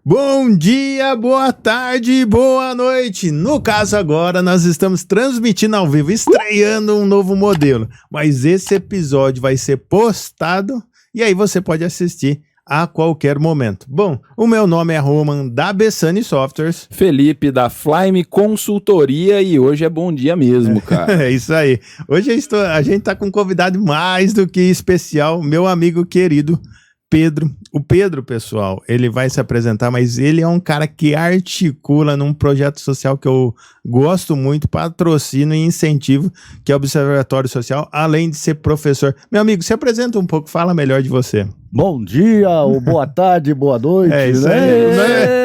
Bom dia, boa tarde, boa noite. No caso agora nós estamos transmitindo ao vivo, estreando um novo modelo. Mas esse episódio vai ser postado e aí você pode assistir a qualquer momento. Bom, o meu nome é Roman da Bessani Softwares. Felipe da Flyme Consultoria e hoje é bom dia mesmo, cara. É isso aí. Hoje a gente tá com um convidado mais do que especial, meu amigo querido Pedro. O Pedro, pessoal, ele vai se apresentar, mas ele é um cara que articula num projeto social que eu gosto muito, patrocino e incentivo, que é o Observatório Social, além de ser professor. Meu amigo, se apresenta um pouco, fala melhor de você. Bom dia, ou boa tarde, boa noite. É isso né? aí.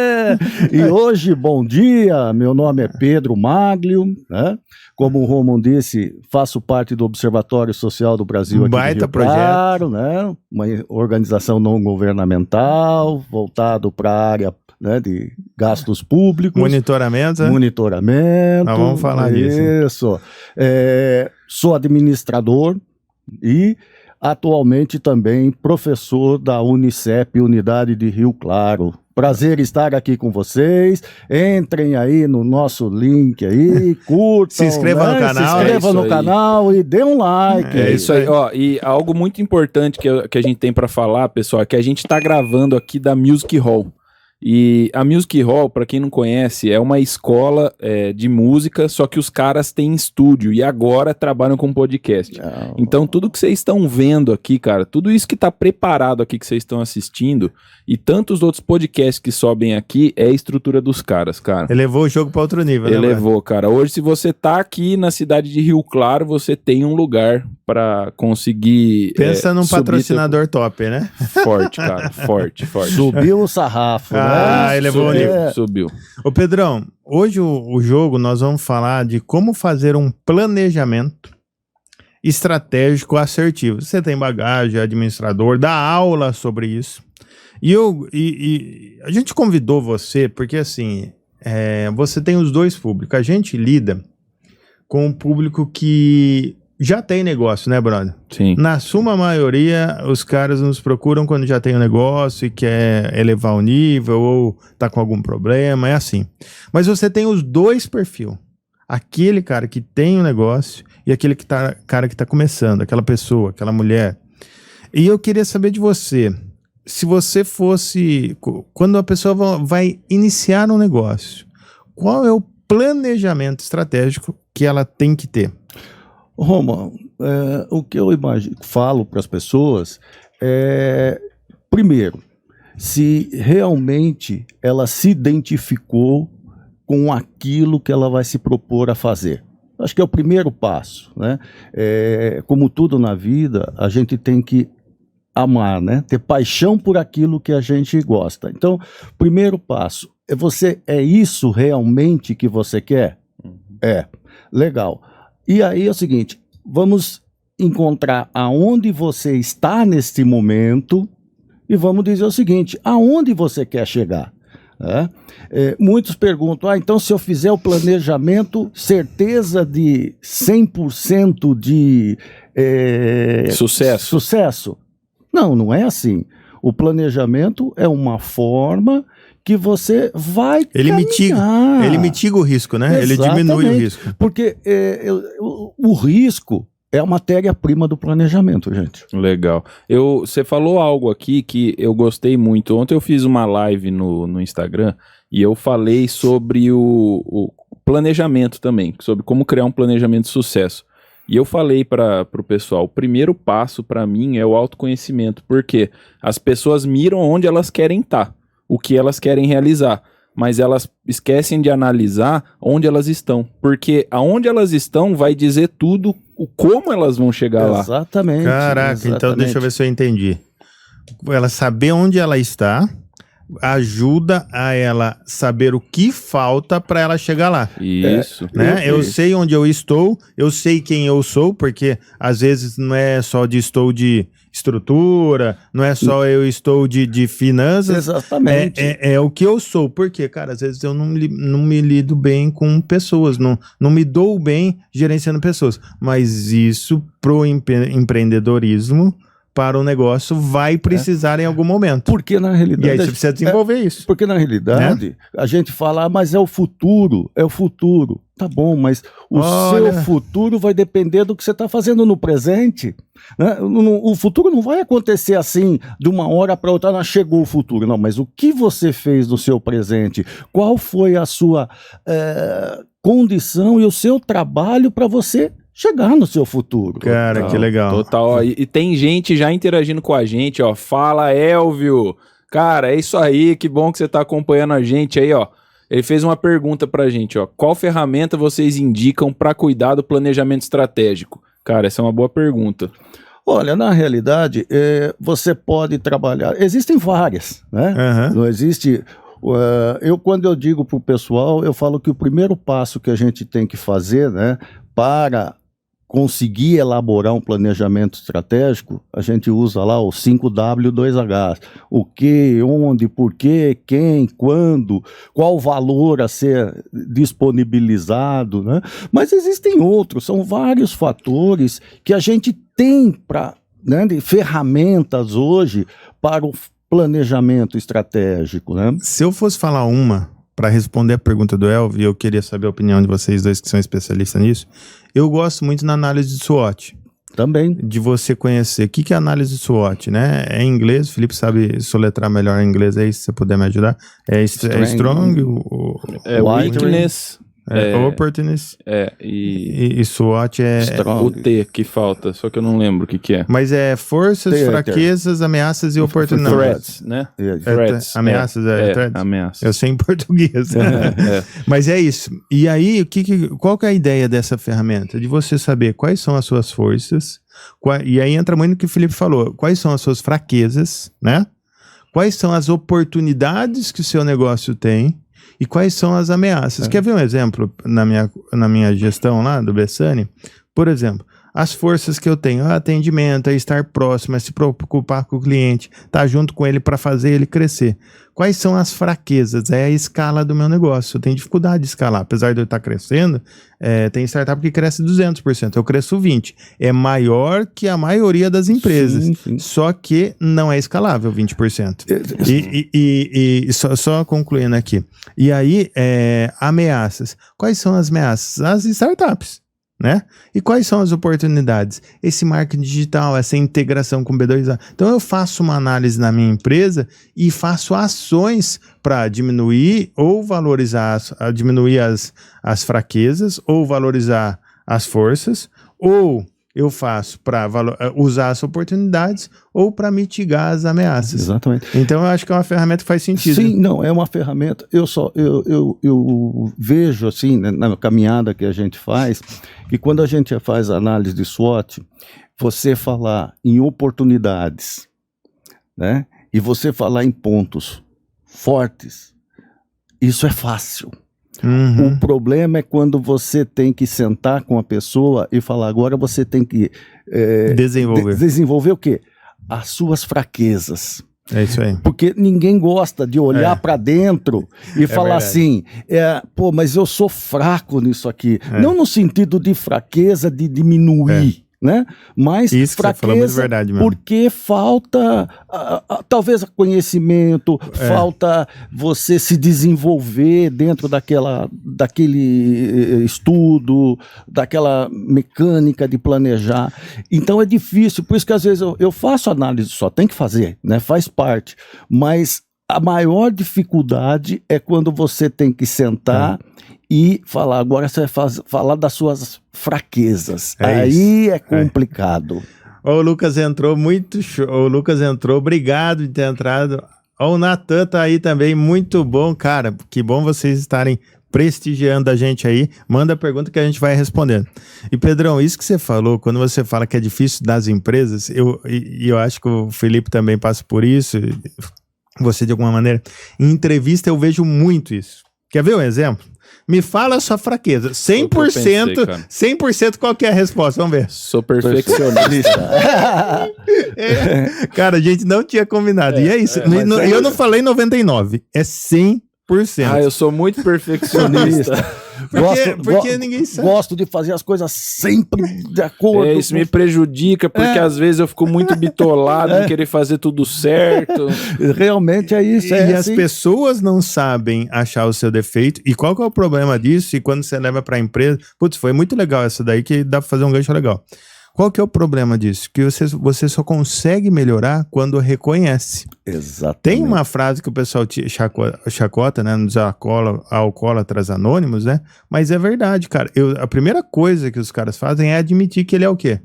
E hoje, bom dia, meu nome é Pedro Maglio, né? Como o Roman disse, faço parte do Observatório Social do Brasil aqui Baita de Rio projeto. Claro, né? Uma organização não governamental, voltado para a área, né, de gastos públicos. Monitoramento, né? Monitoramento. Nós vamos falar disso. Isso. Sou administrador e atualmente também professor da Unicep, Unidade de Rio Claro. Prazer estar aqui com vocês. Entrem aí no nosso link aí, curtam. Se inscreva no canal. Se inscreva no canal e dê um like. É isso aí, ó. E algo muito importante que a gente tem pra falar, pessoal, é que a gente tá gravando aqui da Music Hall. E a Music Hall, pra quem não conhece, é uma escola de música, só que os caras têm estúdio e agora trabalham com podcast. Então tudo que vocês estão vendo aqui, cara, tudo isso que tá preparado aqui que vocês estão assistindo e tantos outros podcasts que sobem aqui é a estrutura dos caras, cara. Elevou o jogo para outro nível, né? Elevou, cara. Hoje, se você tá aqui na cidade de Rio Claro, você tem um lugar pra conseguir... Pensa num patrocinador top, né? Forte, cara. Forte. Subiu o sarrafo, né? Elevou o nível. Subiu. Ô Pedrão, hoje o jogo nós vamos falar de como fazer um planejamento estratégico assertivo. Você tem bagagem, administrador, dá aula sobre isso. E a gente convidou você porque assim, você tem os dois públicos. A gente lida com um público que já tem negócio, né, brother? Sim. Na suma maioria, os caras nos procuram quando já tem um negócio e quer elevar o nível ou tá com algum problema, é assim. Mas você tem os dois perfis. Aquele cara que tem um negócio e aquele cara que tá começando, aquela pessoa, aquela mulher. E eu queria saber de você, se você fosse... Quando a pessoa vai iniciar um negócio, qual é o planejamento estratégico que ela tem que ter? Roma, o que eu falo para as pessoas é, primeiro, se realmente ela se identificou com aquilo que ela vai se propor a fazer. Acho que é o primeiro passo, né? Como tudo na vida, a gente tem que amar, né? Ter paixão por aquilo que a gente gosta. Então, primeiro passo, é isso realmente que você quer? Legal. E aí é o seguinte, vamos encontrar aonde você está neste momento e vamos dizer o seguinte, aonde você quer chegar? Muitos perguntam, então se eu fizer o planejamento, certeza de 100% de sucesso? Não é assim. O planejamento é uma forma que você vai caminhar. Ele mitiga o risco, né? Exatamente. Ele diminui o risco. Porque o risco é a matéria-prima do planejamento, gente. Legal. Você falou algo aqui que eu gostei muito. Ontem eu fiz uma live no Instagram e eu falei sobre o planejamento também, sobre como criar um planejamento de sucesso. E eu falei para o pessoal, o primeiro passo para mim é o autoconhecimento, porque as pessoas miram onde elas querem estar, o que elas querem realizar, mas elas esquecem de analisar onde elas estão, porque aonde elas estão vai dizer tudo, como elas vão chegar lá. Exatamente. Caraca, então deixa eu ver se eu entendi. Ela saber onde ela está ajuda a ela saber o que falta para ela chegar lá. Isso. Né? Eu sei onde eu estou, eu sei quem eu sou, porque às vezes não é só de estrutura, não é só eu estou de finanças. Exatamente. É o que eu sou, porque, cara, às vezes eu não me lido bem com pessoas, não me dou bem gerenciando pessoas, mas isso pro empreendedorismo para o negócio vai precisar em algum momento. Porque na realidade... E aí você precisa desenvolver isso. Porque na realidade, a gente fala, mas é o futuro. Tá bom, mas o seu futuro vai depender do que você está fazendo no presente. Né? O futuro não vai acontecer assim, de uma hora para outra, chegou o futuro. Não, mas o que você fez no seu presente? Qual foi a sua condição e o seu trabalho para você chegar no seu futuro? Cara, que legal. Total. Ó, e tem gente já interagindo com a gente, ó. Fala, Elvio. Cara, é isso aí, que bom que você tá acompanhando a gente aí, ó. Ele fez uma pergunta pra gente, ó. Qual ferramenta vocês indicam para cuidar do planejamento estratégico? Cara, essa é uma boa pergunta. Olha, na realidade, você pode trabalhar... Existem várias, né? Não existe... quando eu digo pro pessoal, eu falo que o primeiro passo que a gente tem que fazer, né, para conseguir elaborar um planejamento estratégico, a gente usa lá o 5W2H. O que, onde, por quê, quem, quando, qual valor a ser disponibilizado, né? Mas existem outros, são vários fatores que a gente tem de ferramentas hoje para o planejamento estratégico, né? Se eu fosse falar uma para responder a pergunta do Elvio, eu queria saber a opinião de vocês dois que são especialistas nisso. Eu gosto muito na análise de SWOT. Também. De você conhecer. O que é análise de SWOT, né? É em inglês, o Felipe sabe soletrar melhor em inglês aí, se você puder me ajudar. É strong, weakness... opportunity. E SWOT é o T que falta, só que eu não lembro o que é. Mas é forças, fraquezas, ameaças e oportunidades. Threats, né? Threats. Ameaças, threats. Ameaças. Eu sei em português. Mas é isso. E aí, qual que é a ideia dessa ferramenta? De você saber quais são as suas forças, e aí entra muito no que o Felipe falou, quais são as suas fraquezas, né? Quais são as oportunidades que o seu negócio tem, e quais são as ameaças. Quer ver um exemplo na minha gestão lá do Bessani? Por exemplo, as forças que eu tenho, atendimento, é estar próximo, é se preocupar com o cliente, estar junto com ele para fazer ele crescer. Quais são as fraquezas? É a escala do meu negócio. Eu tenho dificuldade de escalar. Apesar de eu estar crescendo, tem startup que cresce 200%. Eu cresço 20%. É maior que a maioria das empresas. Sim. Só que não é escalável 20%. E só concluindo aqui. E aí, ameaças. Quais são as ameaças? As startups. Né? E quais são as oportunidades? Esse marketing digital, essa integração com B2A. Então eu faço uma análise na minha empresa e faço ações para diminuir ou valorizar, diminuir as fraquezas ou valorizar as forças, ou eu faço para usar as oportunidades ou para mitigar as ameaças. Exatamente. Então eu acho que é uma ferramenta que faz sentido. Sim, não, é uma ferramenta. Eu vejo assim, né, na caminhada que a gente faz, que quando a gente faz análise de SWOT, você falar em oportunidades, né, e você falar em pontos fortes, isso é fácil. O problema é quando você tem que sentar com a pessoa e falar, agora você tem que desenvolver o quê? As suas fraquezas. É isso aí. Porque ninguém gosta de olhar para dentro e falar assim, pô, mas eu sou fraco nisso aqui. Não no sentido de fraqueza, de diminuir. Né? Mas isso fraqueza verdade mesmo. Porque falta talvez conhecimento, falta você se desenvolver dentro daquele estudo, daquela mecânica de planejar. Então é difícil, por isso que às vezes eu faço análise só, tem que fazer, né? Faz parte, mas a maior dificuldade é quando você tem que sentar e falar, agora você vai falar das suas fraquezas. Aí é complicado. O Lucas entrou muito show. O Lucas entrou, obrigado de ter entrado. O Natan tá aí também, muito bom, cara. Que bom vocês estarem prestigiando a gente aí. Manda a pergunta que a gente vai respondendo. E Pedrão, isso que você falou, quando você fala que é difícil das empresas, eu acho que o Felipe também passa por isso, você de alguma maneira. Em entrevista eu vejo muito isso. Quer ver um exemplo? Me fala a sua fraqueza. 100%, qual que é a resposta? Vamos ver. Sou perfeccionista. Cara, a gente não tinha combinado. E é isso. Eu não falei 99%. É 100%. Eu sou muito perfeccionista. Porque ninguém sabe. Gosto de fazer as coisas sempre de acordo. Isso me prejudica, porque às vezes eu fico muito bitolado em querer fazer tudo certo. Realmente é isso. E as pessoas não sabem achar o seu defeito. E qual que é o problema disso? E quando você leva para a empresa... Putz, foi muito legal essa daí, que dá para fazer um gancho legal. Qual que é o problema disso? Que você só consegue melhorar quando reconhece. Exatamente. Tem uma frase que o pessoal chacota, né, nos alcoólatras anônimos, né? Mas é verdade, cara. A primeira coisa que os caras fazem é admitir que ele é o quê?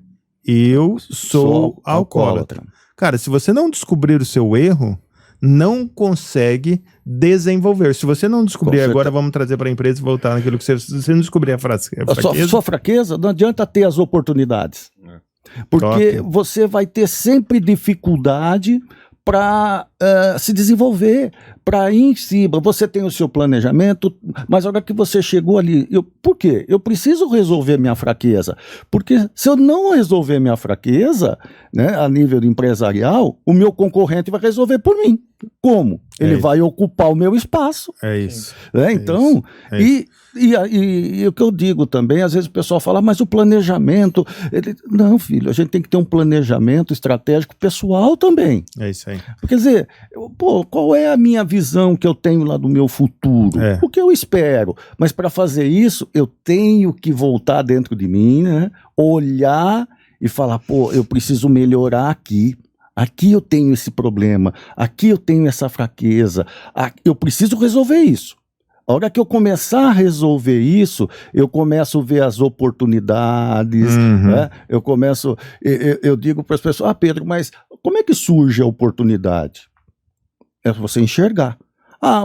Eu sou alcoólatra. Cara, se você não descobrir o seu erro, não consegue desenvolver. Se você não descobrir, agora vamos trazer para a empresa e voltar naquilo que você não descobrir a fraqueza. Sua fraqueza, não adianta ter as oportunidades. Porque você vai ter sempre dificuldade para se desenvolver, para ir em cima. Você tem o seu planejamento, mas a hora que você chegou ali, por quê? Eu preciso resolver minha fraqueza. Porque se eu não resolver minha fraqueza, né, a nível empresarial, o meu concorrente vai resolver por mim. Como? Ele vai ocupar o meu espaço. É isso. Então, e o que eu digo também, às vezes o pessoal fala, mas o planejamento... Não, filho, a gente tem que ter um planejamento estratégico pessoal também. É isso aí. Quer dizer, qual é a minha visão que eu tenho lá do meu futuro? O que eu espero? Mas para fazer isso, eu tenho que voltar dentro de mim, né? Olhar e falar, eu preciso melhorar aqui. Aqui eu tenho esse problema, aqui eu tenho essa fraqueza, eu preciso resolver isso. A hora que eu começar a resolver isso, eu começo a ver as oportunidades, né? Eu digo para as pessoas, Pedro, mas como é que surge a oportunidade? É você enxergar.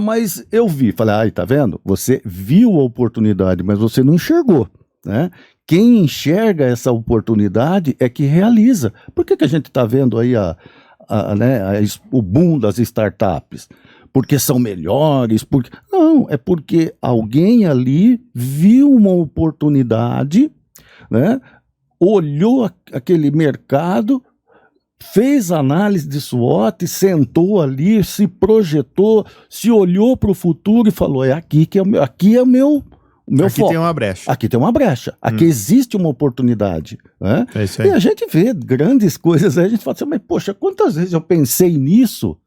Mas eu vi. Falei, tá vendo? Você viu a oportunidade, mas você não enxergou, né? Quem enxerga essa oportunidade é que realiza. Por que a gente está vendo aí o boom das startups? Porque são melhores? Não, é porque alguém ali viu uma oportunidade, né? Olhou aquele mercado, fez análise de SWOT, sentou ali, se projetou, se olhou para o futuro e falou, aqui é o meu foco. Tem uma brecha. Aqui tem uma brecha. Aqui existe uma oportunidade. Né? É isso aí. E a gente vê grandes coisas aí, a gente fala assim, mas poxa, quantas vezes eu pensei nisso?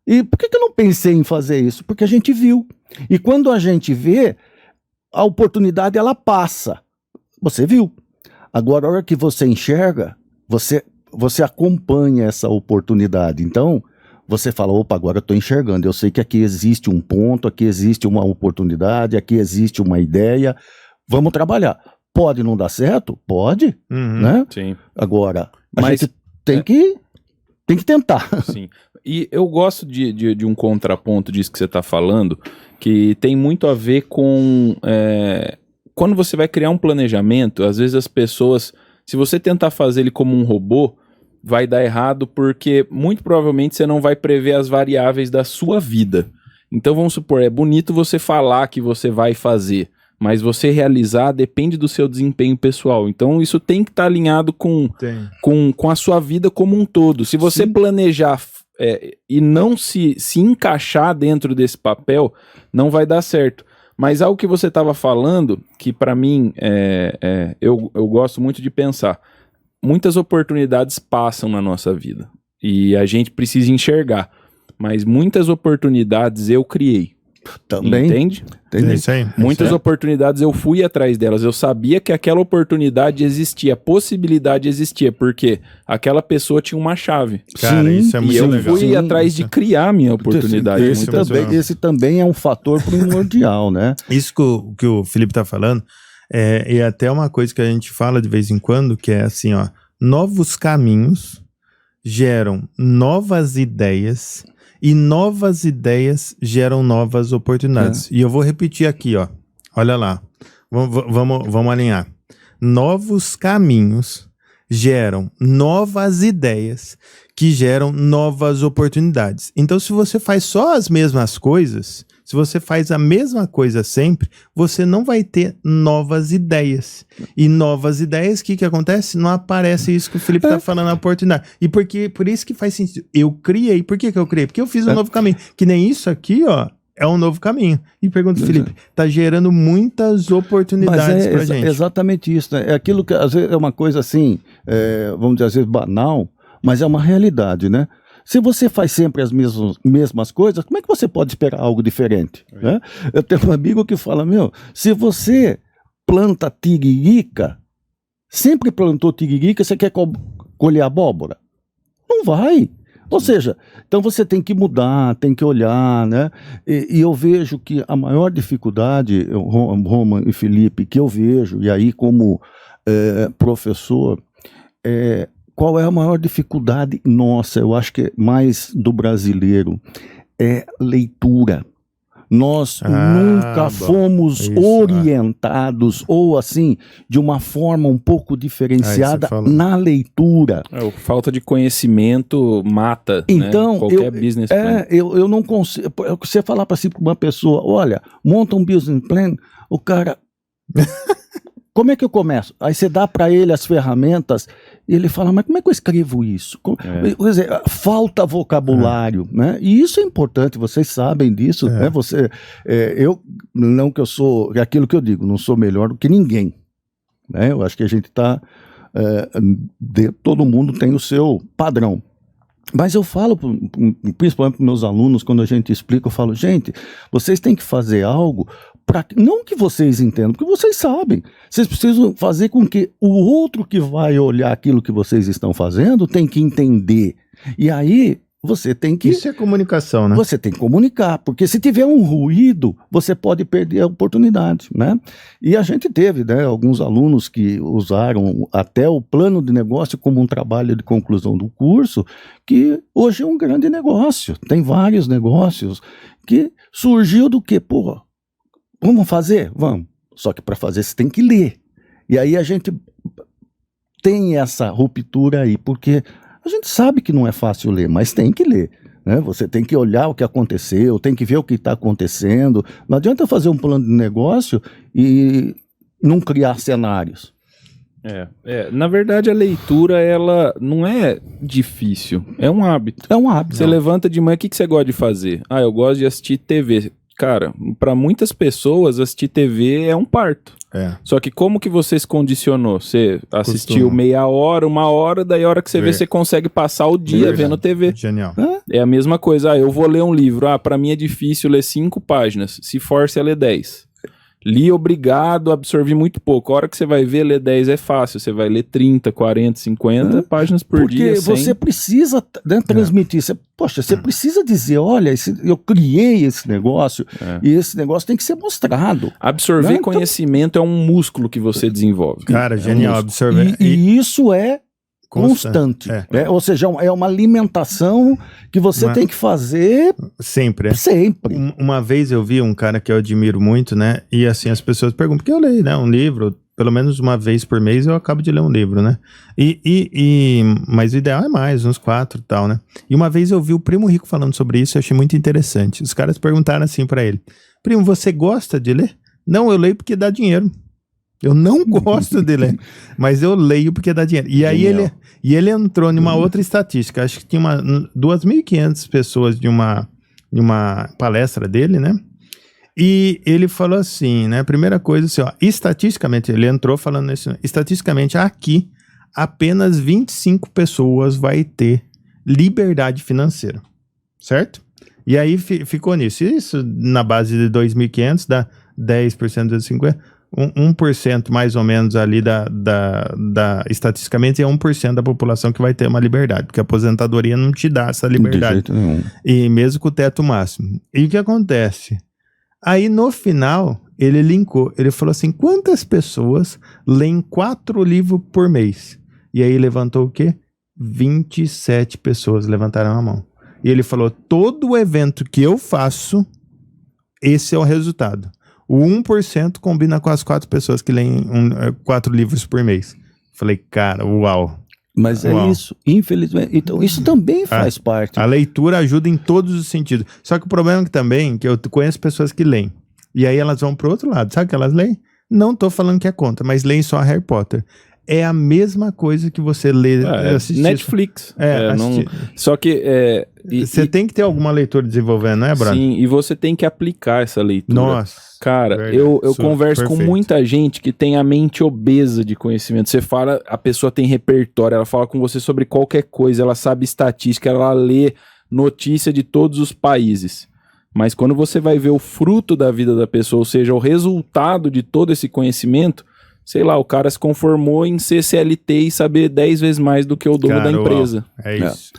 E por que eu não pensei em fazer isso? Porque a gente viu. E quando a gente vê, a oportunidade ela passa. Você viu. Agora, a hora que você enxerga, você acompanha essa oportunidade. Então, você fala, agora eu estou enxergando, eu sei que aqui existe um ponto, aqui existe uma oportunidade, aqui existe uma ideia, vamos trabalhar. Pode não dar certo? Pode, né? Sim. Agora, a gente tem que tentar. Sim. E eu gosto de um contraponto disso que você está falando, que tem muito a ver com... quando você vai criar um planejamento, às vezes as pessoas, se você tentar fazer ele como um robô, vai dar errado porque muito provavelmente você não vai prever as variáveis da sua vida. Então vamos supor, é bonito você falar que você vai fazer, mas você realizar depende do seu desempenho pessoal. Então isso tem que estar alinhado com a sua vida como um todo. Se você planejar e não se encaixar dentro desse papel, não vai dar certo. Mas algo que você estava falando, que para mim eu gosto muito de pensar, muitas oportunidades passam na nossa vida e a gente precisa enxergar, mas muitas oportunidades eu criei. Também. Entende? É isso aí. Muitas oportunidades eu fui atrás delas, eu sabia que aquela oportunidade existia, a possibilidade existia, porque aquela pessoa tinha uma chave. Cara, isso é muito legal. E eu fui atrás de criar a minha oportunidade. Esse também é um fator primordial, né? Isso que o Felipe tá falando, é até uma coisa que a gente fala de vez em quando, que é assim, novos caminhos geram novas ideias e novas ideias geram novas oportunidades. E eu vou repetir aqui, olha lá, vamos alinhar. Novos caminhos geram novas ideias que geram novas oportunidades. Então, se você faz só as mesmas coisas, se você faz a mesma coisa sempre, você não vai ter novas ideias. E novas ideias, o que acontece? Não aparece isso que o Felipe está falando, a oportunidade. E por isso que faz sentido. Eu criei. Por que eu criei? Porque eu fiz um novo caminho. Que nem isso aqui, é um novo caminho. E pergunta, Felipe, tá gerando muitas oportunidades pra gente. Exatamente isso, né? É aquilo que às vezes é uma coisa assim, vamos dizer, às vezes banal, mas é uma realidade, né? Se você faz sempre as mesmas coisas, como é que você pode esperar algo diferente? Né? Eu tenho um amigo que fala, se você planta tiririca, sempre plantou tiririca, você quer colher abóbora? Não vai. Ou seja, então você tem que mudar, tem que olhar, né? E eu vejo que a maior dificuldade, Roman e Felipe, que eu vejo, e aí como professor, qual é a maior dificuldade nossa? Eu acho que é mais do brasileiro, é leitura. Nós nunca fomos orientados, ou assim, de uma forma um pouco diferenciada na leitura. Falta de conhecimento mata, então, né? Qualquer business plan. Eu não consigo. Você falar para uma pessoa, olha, monta um business plan, o cara... Como é que eu começo? Aí você dá para ele as ferramentas e ele fala, mas como é que eu escrevo isso? Quer dizer, falta vocabulário, né? E isso é importante, vocês sabem disso, né? Eu, não que eu sou, é aquilo que eu digo, não sou melhor do que ninguém, né? Eu acho que a gente está, todo mundo tem o seu padrão. Mas eu falo, principalmente para meus alunos, quando a gente explica, eu falo, gente, vocês têm que fazer algo não que vocês entendam, porque vocês sabem. Vocês precisam fazer com que o outro que vai olhar aquilo que vocês estão fazendo tem que entender. E aí você tem que... Isso é comunicação, né? Você tem que comunicar, porque se tiver um ruído, você pode perder a oportunidade, né? E a gente teve, né, alguns alunos que usaram até o plano de negócio como um trabalho de conclusão do curso, que hoje é um grande negócio. Tem vários negócios que surgiu do quê? Pô, vamos fazer? Vamos. Só que para fazer você tem que ler. E aí a gente tem essa ruptura aí, porque a gente sabe que não é fácil ler, mas tem que ler. Né? Você tem que olhar o que aconteceu, tem que ver o que está acontecendo. Não adianta fazer um plano de negócio e não criar cenários. Na verdade, a leitura, ela não é difícil, é um hábito. É um hábito. Você levanta de manhã, o que você gosta de fazer? Eu gosto de assistir TV. Cara, para muitas pessoas, assistir TV é um parto. Só que como que você se condicionou? Você assistiu meia hora, uma hora, daí a hora que você vê, você consegue passar o dia vendo TV. Genial. É a mesma coisa. Eu vou ler um livro. Para mim é difícil ler 5 páginas. Se force a ler 10. Li obrigado, absorvi muito pouco. A hora que você vai ver, ler 10 é fácil. Você vai ler 30, 40, 50 páginas por dia. Porque você precisa, né, transmitir. Você precisa dizer, olha, eu criei esse negócio e esse negócio tem que ser mostrado. Absorver conhecimento é um músculo que você desenvolve. Cara, genial. Absorver. E isso é constante. Ou seja, é uma alimentação que você tem que fazer sempre. Sempre. Uma vez eu vi um cara que eu admiro muito, né? E assim, as pessoas perguntam, porque eu leio, né? Um livro, pelo menos uma vez por mês eu acabo de ler um livro, né? Mas o ideal é mais, uns 4 e tal, né? E uma vez eu vi o Primo Rico falando sobre isso, eu achei muito interessante. Os caras perguntaram assim pra ele, Primo, você gosta de ler? Não, eu leio porque dá dinheiro. Eu não gosto de ler, mas eu leio porque dá dinheiro. E aí ele entrou numa outra estatística. Acho que tinha 2.500 pessoas de uma palestra dele, né? E ele falou assim, né? Primeira coisa assim, ó, estatisticamente, ele entrou falando isso, estatisticamente aqui, apenas 25 pessoas vai ter liberdade financeira, certo? E aí ficou nisso. Isso na base de 2.500 dá 10% de 50%. 1% mais ou menos ali estatisticamente é 1% da população que vai ter uma liberdade, porque a aposentadoria não te dá essa liberdade. De jeito nenhum. E mesmo com o teto máximo. E o que acontece? Aí no final, ele linkou, ele falou assim, quantas pessoas leem 4 livros por mês? E aí levantou o quê? 27 pessoas levantaram a mão. E ele falou, todo evento que eu faço, esse é o resultado. O 1% combina com as 4 pessoas que leem 4 livros por mês. Falei, cara, uau. Mas é isso, infelizmente. Então, isso também faz parte. A leitura ajuda em todos os sentidos. Só que o problema também é que eu conheço pessoas que leem. E aí elas vão pro outro lado. Sabe o que elas leem? Não tô falando que é contra, mas leem só Harry Potter. é a mesma coisa que você lê, assistir. Netflix. Só que... Você tem que ter alguma leitura desenvolvendo, né, Bruno? Sim, e você tem que aplicar essa leitura. Nossa. Cara, verdade. eu converso com muita gente que tem a mente obesa de conhecimento. Você fala, a pessoa tem repertório, ela fala com você sobre qualquer coisa, ela sabe estatística, ela lê notícia de todos os países. Mas quando você vai ver o fruto da vida da pessoa, ou seja, o resultado de todo esse conhecimento, sei lá, o cara se conformou em ser CLT e saber 10 vezes mais do que o dono da empresa. É isso.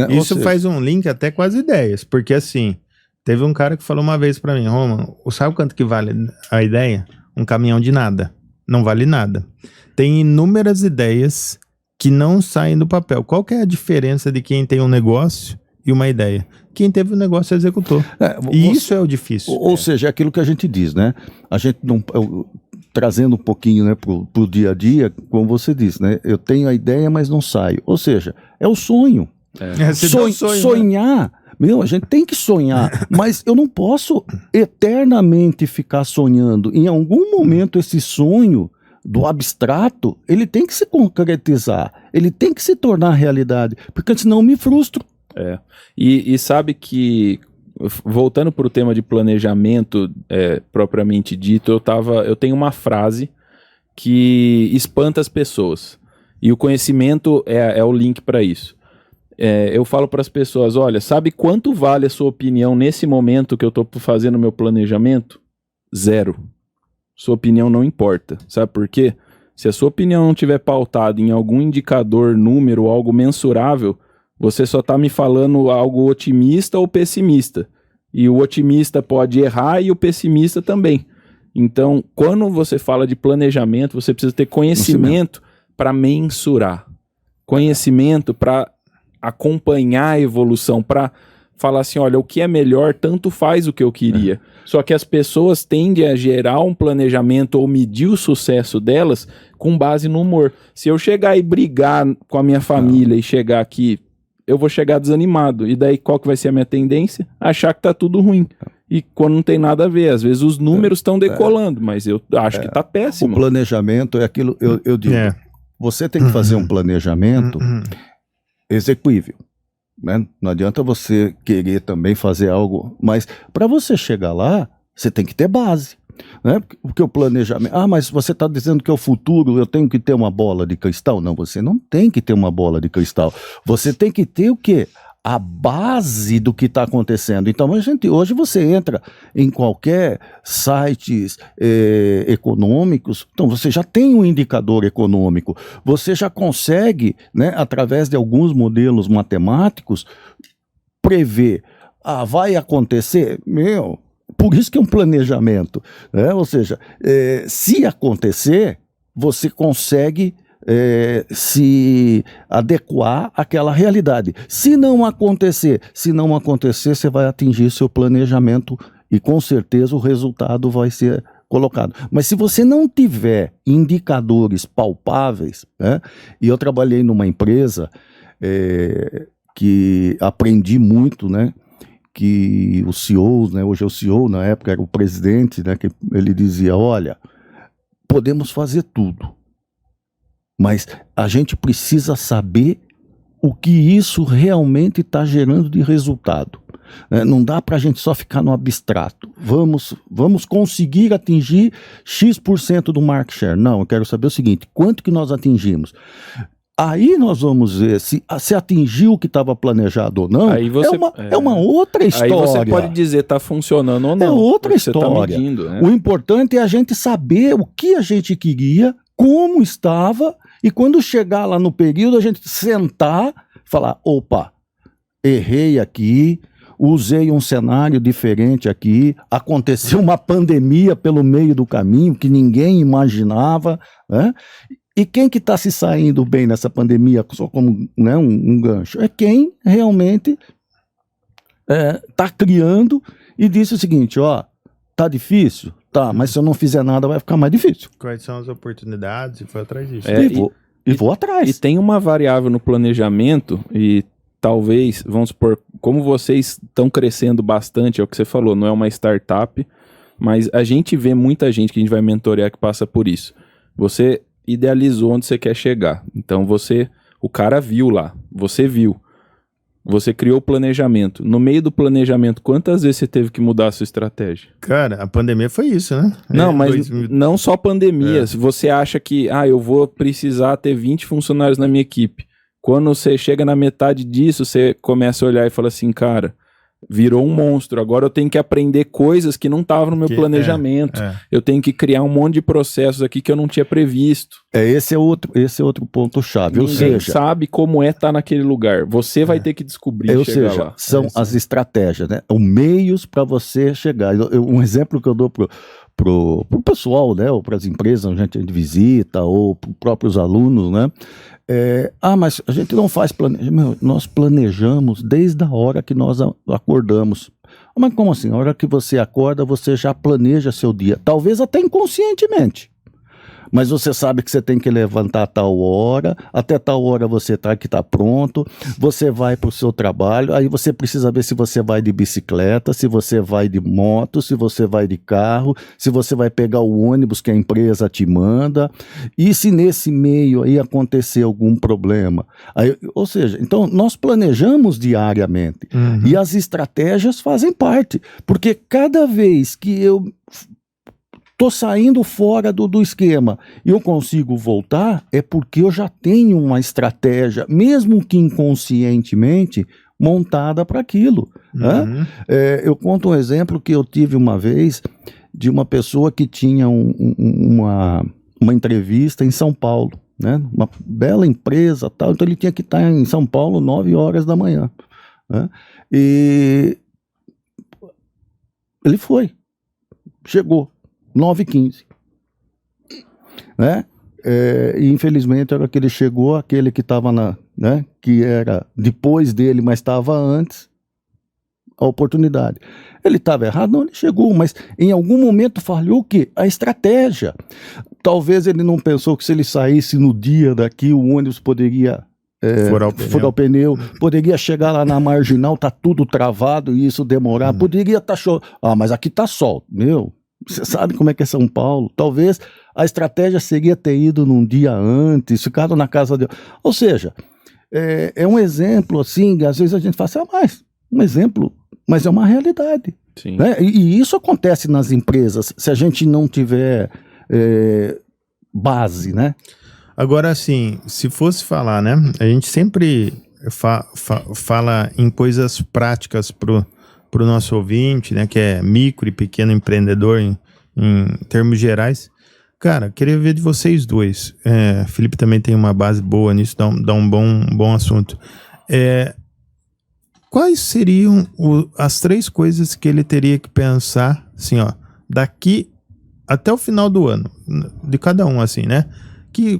Isso faz um link até com as ideias, porque assim, teve um cara que falou uma vez pra mim, Roman, sabe quanto que vale a ideia? Um caminhão de nada. Não vale nada. Tem inúmeras ideias que não saem do papel. Qual que é a diferença de quem tem um negócio e uma ideia? Quem teve o negócio executou. Isso é o difícil. Ou seja, é aquilo que a gente diz, né? A gente não... trazendo um pouquinho, né, pro dia a dia, como você disse, né? Eu tenho a ideia, mas não saio. Ou seja, é o sonho. Sonhar... Né? Meu, a gente tem que sonhar, mas eu não posso eternamente ficar sonhando. Em algum momento esse sonho do abstrato, ele tem que se concretizar, ele tem que se tornar realidade, porque senão eu me frustro. E sabe que, voltando para o tema de planejamento propriamente dito, eu tenho uma frase que espanta as pessoas, e o conhecimento é o link para isso. Eu falo para as pessoas, olha, sabe quanto vale a sua opinião nesse momento que eu estou fazendo meu planejamento? 0. Sua opinião não importa. Sabe por quê? Se a sua opinião não estiver pautada em algum indicador, número, algo mensurável, você só está me falando algo otimista ou pessimista. E o otimista pode errar e o pessimista também. Então, quando você fala de planejamento, você precisa ter conhecimento para mensurar. Conhecimento para acompanhar a evolução, para falar assim, olha, o que é melhor tanto faz o que eu queria. Só que as pessoas tendem a gerar um planejamento ou medir o sucesso delas com base no humor. Se eu chegar e brigar com a minha família e chegar aqui, eu vou chegar desanimado. E daí qual que vai ser a minha tendência? Achar que tá tudo ruim. E quando não tem nada a ver, às vezes os números estão decolando, mas eu acho que tá péssimo. O planejamento é aquilo, eu digo, você tem que fazer um planejamento execuível, né? Não adianta você querer também fazer algo, mas para você chegar lá, você tem que ter base, né? Porque o planejamento, mas você está dizendo que é o futuro, eu tenho que ter uma bola de cristal. Não, você não tem que ter uma bola de cristal, você tem que ter o quê? A base do que está acontecendo. Então, hoje você entra em qualquer sites econômicos, então você já tem um indicador econômico, você já consegue, né, através de alguns modelos matemáticos, prever, vai acontecer, por isso que é um planejamento, né? Ou seja, se acontecer, você consegue se adequar àquela realidade. Se não acontecer, você vai atingir seu planejamento e com certeza o resultado vai ser colocado. Mas se você não tiver indicadores palpáveis, né? E eu trabalhei numa empresa que aprendi muito, né? Que o CEO, né? Hoje é o CEO, na época era o presidente, né? Que ele dizia, olha, podemos fazer tudo, mas a gente precisa saber o que isso realmente está gerando de resultado. Não dá para a gente só ficar no abstrato. Vamos conseguir atingir X% do market share. Não, eu quero saber o seguinte, quanto que nós atingimos? Aí nós vamos ver se atingiu o que estava planejado ou não. Aí é uma outra história. Aí você pode dizer está funcionando ou não. É outra história. Você tá medindo, né? O importante é a gente saber o que a gente queria, como estava, e quando chegar lá no período, a gente sentar, falar, opa, errei aqui, usei um cenário diferente aqui, aconteceu uma pandemia pelo meio do caminho que ninguém imaginava, né? E quem que está se saindo bem nessa pandemia, só como, né, um gancho? É quem realmente está criando e disse o seguinte, tá difícil? Tá, mas se eu não fizer nada vai ficar mais difícil. Quais são as oportunidades? E foi atrás disso. E vou atrás. E tem uma variável no planejamento e talvez, vamos supor, como vocês estão crescendo bastante, é o que você falou, não é uma startup, mas a gente vê muita gente que a gente vai mentorear que passa por isso. Você idealizou onde você quer chegar. Então o cara viu lá, você viu. Você criou o planejamento. No meio do planejamento, quantas vezes você teve que mudar a sua estratégia? Cara, a pandemia foi isso, né? Não, mas não só pandemia. Se você acha que, eu vou precisar ter 20 funcionários na minha equipe. Quando você chega na metade disso, você começa a olhar e fala assim, cara, virou um monstro. Agora eu tenho que aprender coisas que não estavam no meu planejamento. Eu tenho que criar um monte de processos aqui que eu não tinha previsto. Esse é outro ponto-chave. Ninguém sabe como estar naquele lugar. Você vai ter que descobrir e chegar lá. São as estratégias, né? Os meios para você chegar. Um exemplo que eu dou pro pessoal, né? Ou para as empresas, a gente visita, ou para os próprios alunos, né? Mas a gente não faz planejamento. Nós planejamos desde a hora que nós acordamos. Mas como assim? A hora que você acorda, você já planeja seu dia. Talvez até inconscientemente. Mas você sabe que você tem que levantar a tal hora, até tal hora você que está pronto, você vai para o seu trabalho, aí você precisa ver se você vai de bicicleta, se você vai de moto, se você vai de carro, se você vai pegar o ônibus que a empresa te manda, e se nesse meio aí acontecer algum problema. Ou seja, então nós planejamos diariamente, e as estratégias fazem parte, porque cada vez que eu estou saindo fora do esquema e eu consigo voltar, é porque eu já tenho uma estratégia, mesmo que inconscientemente, montada para aquilo. Né? Eu conto um exemplo que eu tive uma vez de uma pessoa que tinha uma entrevista em São Paulo, né? Uma bela empresa, tal, então ele tinha que estar em São Paulo 9 horas da manhã. Né? E ele foi, chegou. 9h15, né? E infelizmente, a hora que ele chegou, aquele que estava né? Que era depois dele, mas estava antes, a oportunidade. Ele estava errado? Não, ele chegou, mas em algum momento falhou o quê? A estratégia. Talvez ele não pensou que se ele saísse no dia daqui, o ônibus poderia furar o pneu, poderia chegar lá na marginal, tá tudo travado e isso demorar, poderia estar chovendo. Mas aqui tá sol, meu. Você sabe como é que é São Paulo. Talvez a estratégia seria ter ido num dia antes, ficado na casa dele. Ou seja, é um exemplo assim, às vezes a gente fala assim, mas um exemplo, mas é uma realidade. Sim. Né? E isso acontece nas empresas, se a gente não tiver base, né? Agora, assim, se fosse falar, né? A gente sempre fala em coisas práticas para o nosso ouvinte, né, que é micro e pequeno empreendedor em termos gerais. Cara, queria ver de vocês dois. Felipe também tem uma base boa nisso, dá um bom assunto. Quais seriam as 3 coisas que ele teria que pensar, assim, ó, daqui até o final do ano, de cada um, assim, né?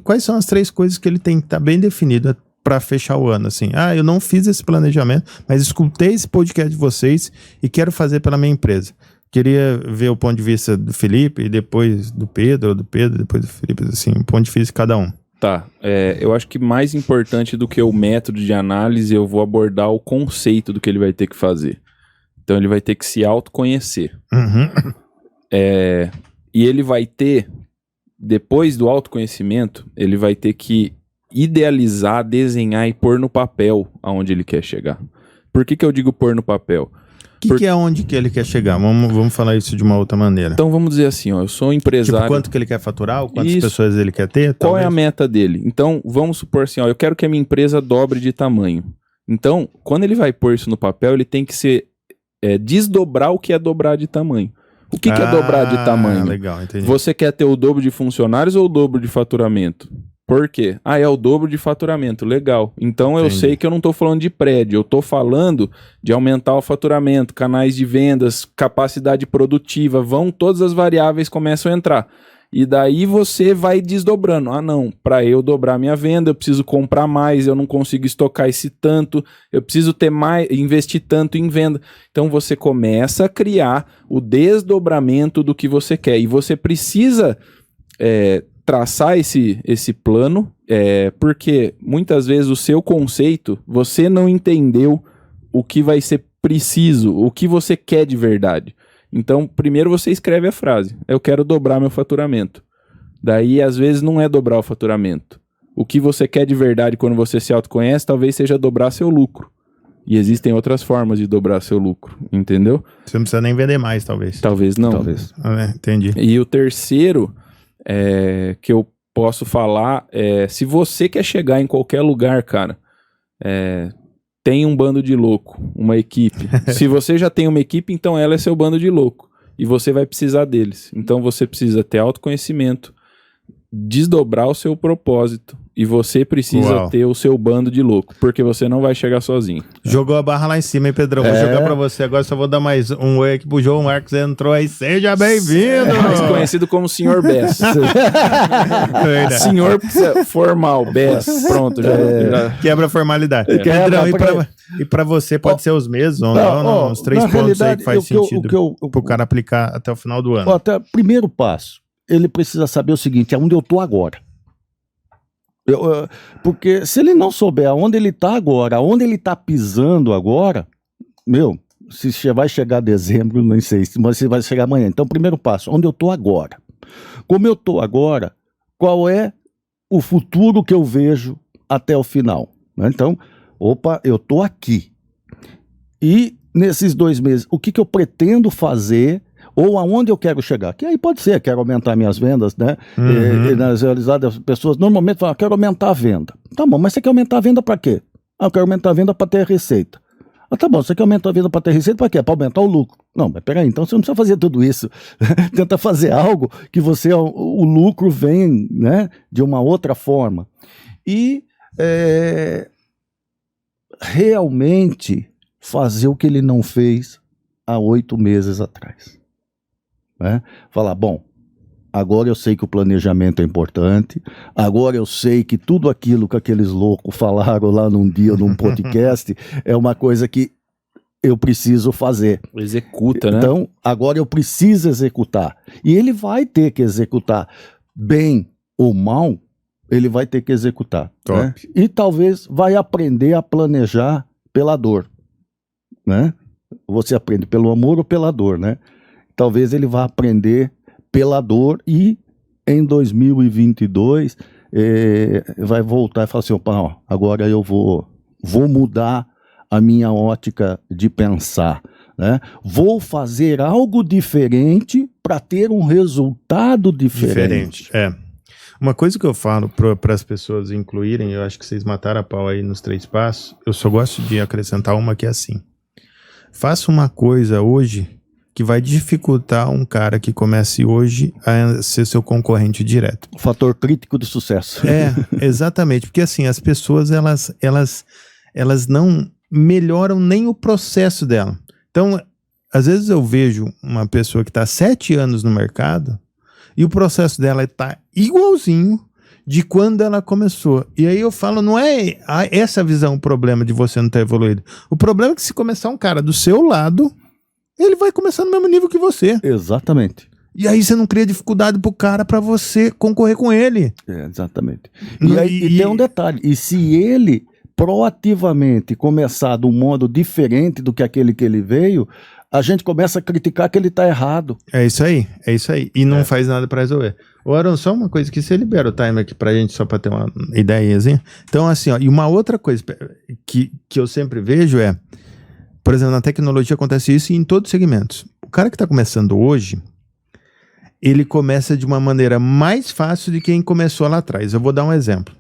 Quais são as 3 coisas que ele tem que estar bem definido para fechar o ano, assim? Eu não fiz esse planejamento, mas escutei esse podcast de vocês e quero fazer pela minha empresa. Queria ver o ponto de vista do Felipe e depois do Pedro, ou do Pedro, depois do Felipe, assim, o ponto de vista de cada um. Tá, eu acho que mais importante do que o método de análise, eu vou abordar o conceito do que ele vai ter que fazer. Então ele vai ter que se autoconhecer. E ele vai ter, depois do autoconhecimento, ele vai ter que idealizar, desenhar e pôr no papel aonde ele quer chegar. Por que eu digo pôr no papel? Que é onde que ele quer chegar? Vamos falar isso de uma outra maneira. Então vamos dizer assim, eu sou um empresário... Tipo, quanto que ele quer faturar? Ou quantas pessoas ele quer ter? Qual é a meta dele? Então vamos supor assim, eu quero que a minha empresa dobre de tamanho. Então, quando ele vai pôr isso no papel, ele tem que desdobrar o que é dobrar de tamanho. O que é dobrar de tamanho? Legal, entendi. Você quer ter o dobro de funcionários ou o dobro de faturamento? Por quê? É o dobro de faturamento, legal. Então eu sei que eu não estou falando de prédio, eu estou falando de aumentar o faturamento, canais de vendas, capacidade produtiva, todas as variáveis começam a entrar. E daí você vai desdobrando. Não, para eu dobrar minha venda, eu preciso comprar mais, eu não consigo estocar esse tanto, eu preciso ter mais, investir tanto em venda. Então você começa a criar o desdobramento do que você quer. E você precisa traçar esse plano, porque muitas vezes o seu conceito, você não entendeu o que vai ser preciso, o que você quer de verdade. Então, primeiro você escreve a frase, eu quero dobrar meu faturamento. Daí, às vezes, não é dobrar o faturamento. O que você quer de verdade quando você se autoconhece, talvez seja dobrar seu lucro. E existem outras formas de dobrar seu lucro, entendeu? Você não precisa nem vender mais, talvez. Talvez não. Talvez. Entendi. E o terceiro que eu posso falar é, se você quer chegar em qualquer lugar, cara, tem um bando de louco, uma equipe. Se você já tem uma equipe, então ela é seu bando de louco. E você vai precisar deles. Então você precisa ter autoconhecimento, desdobrar o seu propósito. E você precisa ter o seu bando de louco, porque você não vai chegar sozinho. Jogou a barra lá em cima, hein, Pedrão? Vou jogar pra você agora, só vou dar mais um oi aqui pro João Marcos, entrou aí, seja bem-vindo! Mais conhecido como Sr. Bess. Senhor formal, Bess, pronto, já... Quebra a formalidade. Pedrão, e pra você pode ser os meses ou não? Os 3 pontos aí que faz sentido pro cara aplicar até o final do ano. Até primeiro passo, ele precisa saber o seguinte, aonde eu tô agora. Porque se ele não souber aonde ele está agora, aonde ele está pisando agora, se vai chegar dezembro, não sei, mas se vai chegar amanhã. Então, primeiro passo, onde eu estou agora? Como eu estou agora, qual é o futuro que eu vejo até o final? Então, eu estou aqui. E nesses 2 meses, o que eu pretendo fazer ou aonde eu quero chegar? Que aí pode ser, quero aumentar minhas vendas, né? E nas realizadas, as pessoas normalmente falam, quero aumentar a venda. Tá bom, mas você quer aumentar a venda para quê? Eu quero aumentar a venda para ter receita. Tá bom, você quer aumentar a venda para ter receita para quê? Para aumentar o lucro. Não, mas peraí, então você não precisa fazer tudo isso. Tenta fazer algo que o lucro vem, né, de uma outra forma. E realmente fazer o que ele não fez há 8 meses atrás. Falar, bom, agora eu sei que o planejamento é importante, agora eu sei que tudo aquilo que aqueles loucos falaram lá num dia, num podcast, é uma coisa que eu preciso fazer. Executa, né? Então, agora eu preciso executar. E ele vai ter que executar, bem ou mal, ele vai ter que executar. Né? E talvez vai aprender a planejar pela dor. Né? Você aprende pelo amor ou pela dor, né? Talvez ele vá aprender pela dor e em 2022 vai voltar e falar assim, opa, agora eu vou mudar a minha ótica de pensar, né? Vou fazer algo diferente para ter um resultado diferente. Uma coisa que eu falo para as pessoas incluírem, eu acho que vocês mataram a pau aí nos 3 passos, eu só gosto de acrescentar uma que é assim, faça uma coisa hoje que vai dificultar um cara que comece hoje a ser seu concorrente direto. O fator crítico do sucesso. Exatamente, porque assim, as pessoas, elas não melhoram nem o processo dela. Então, às vezes eu vejo uma pessoa que está 7 anos no mercado e o processo dela está igualzinho de quando ela começou. E aí eu falo, não é essa visão o problema de você não ter evoluído. O problema é que se começar um cara do seu lado, ele vai começar no mesmo nível que você. Exatamente. E aí você não cria dificuldade pro cara para você concorrer com ele. Exatamente. E tem um detalhe, e se ele proativamente começar de um modo diferente do que aquele que ele veio, a gente começa a criticar que ele tá errado. É isso aí. E não faz nada para resolver. Ô, Aaron, só uma coisa que você libera o time aqui pra gente, só para ter uma ideiazinha. Então, assim, e uma outra coisa que eu sempre vejo por exemplo, na tecnologia acontece isso em todos os segmentos. O cara que está começando hoje, ele começa de uma maneira mais fácil de quem começou lá atrás. Eu vou dar um exemplo.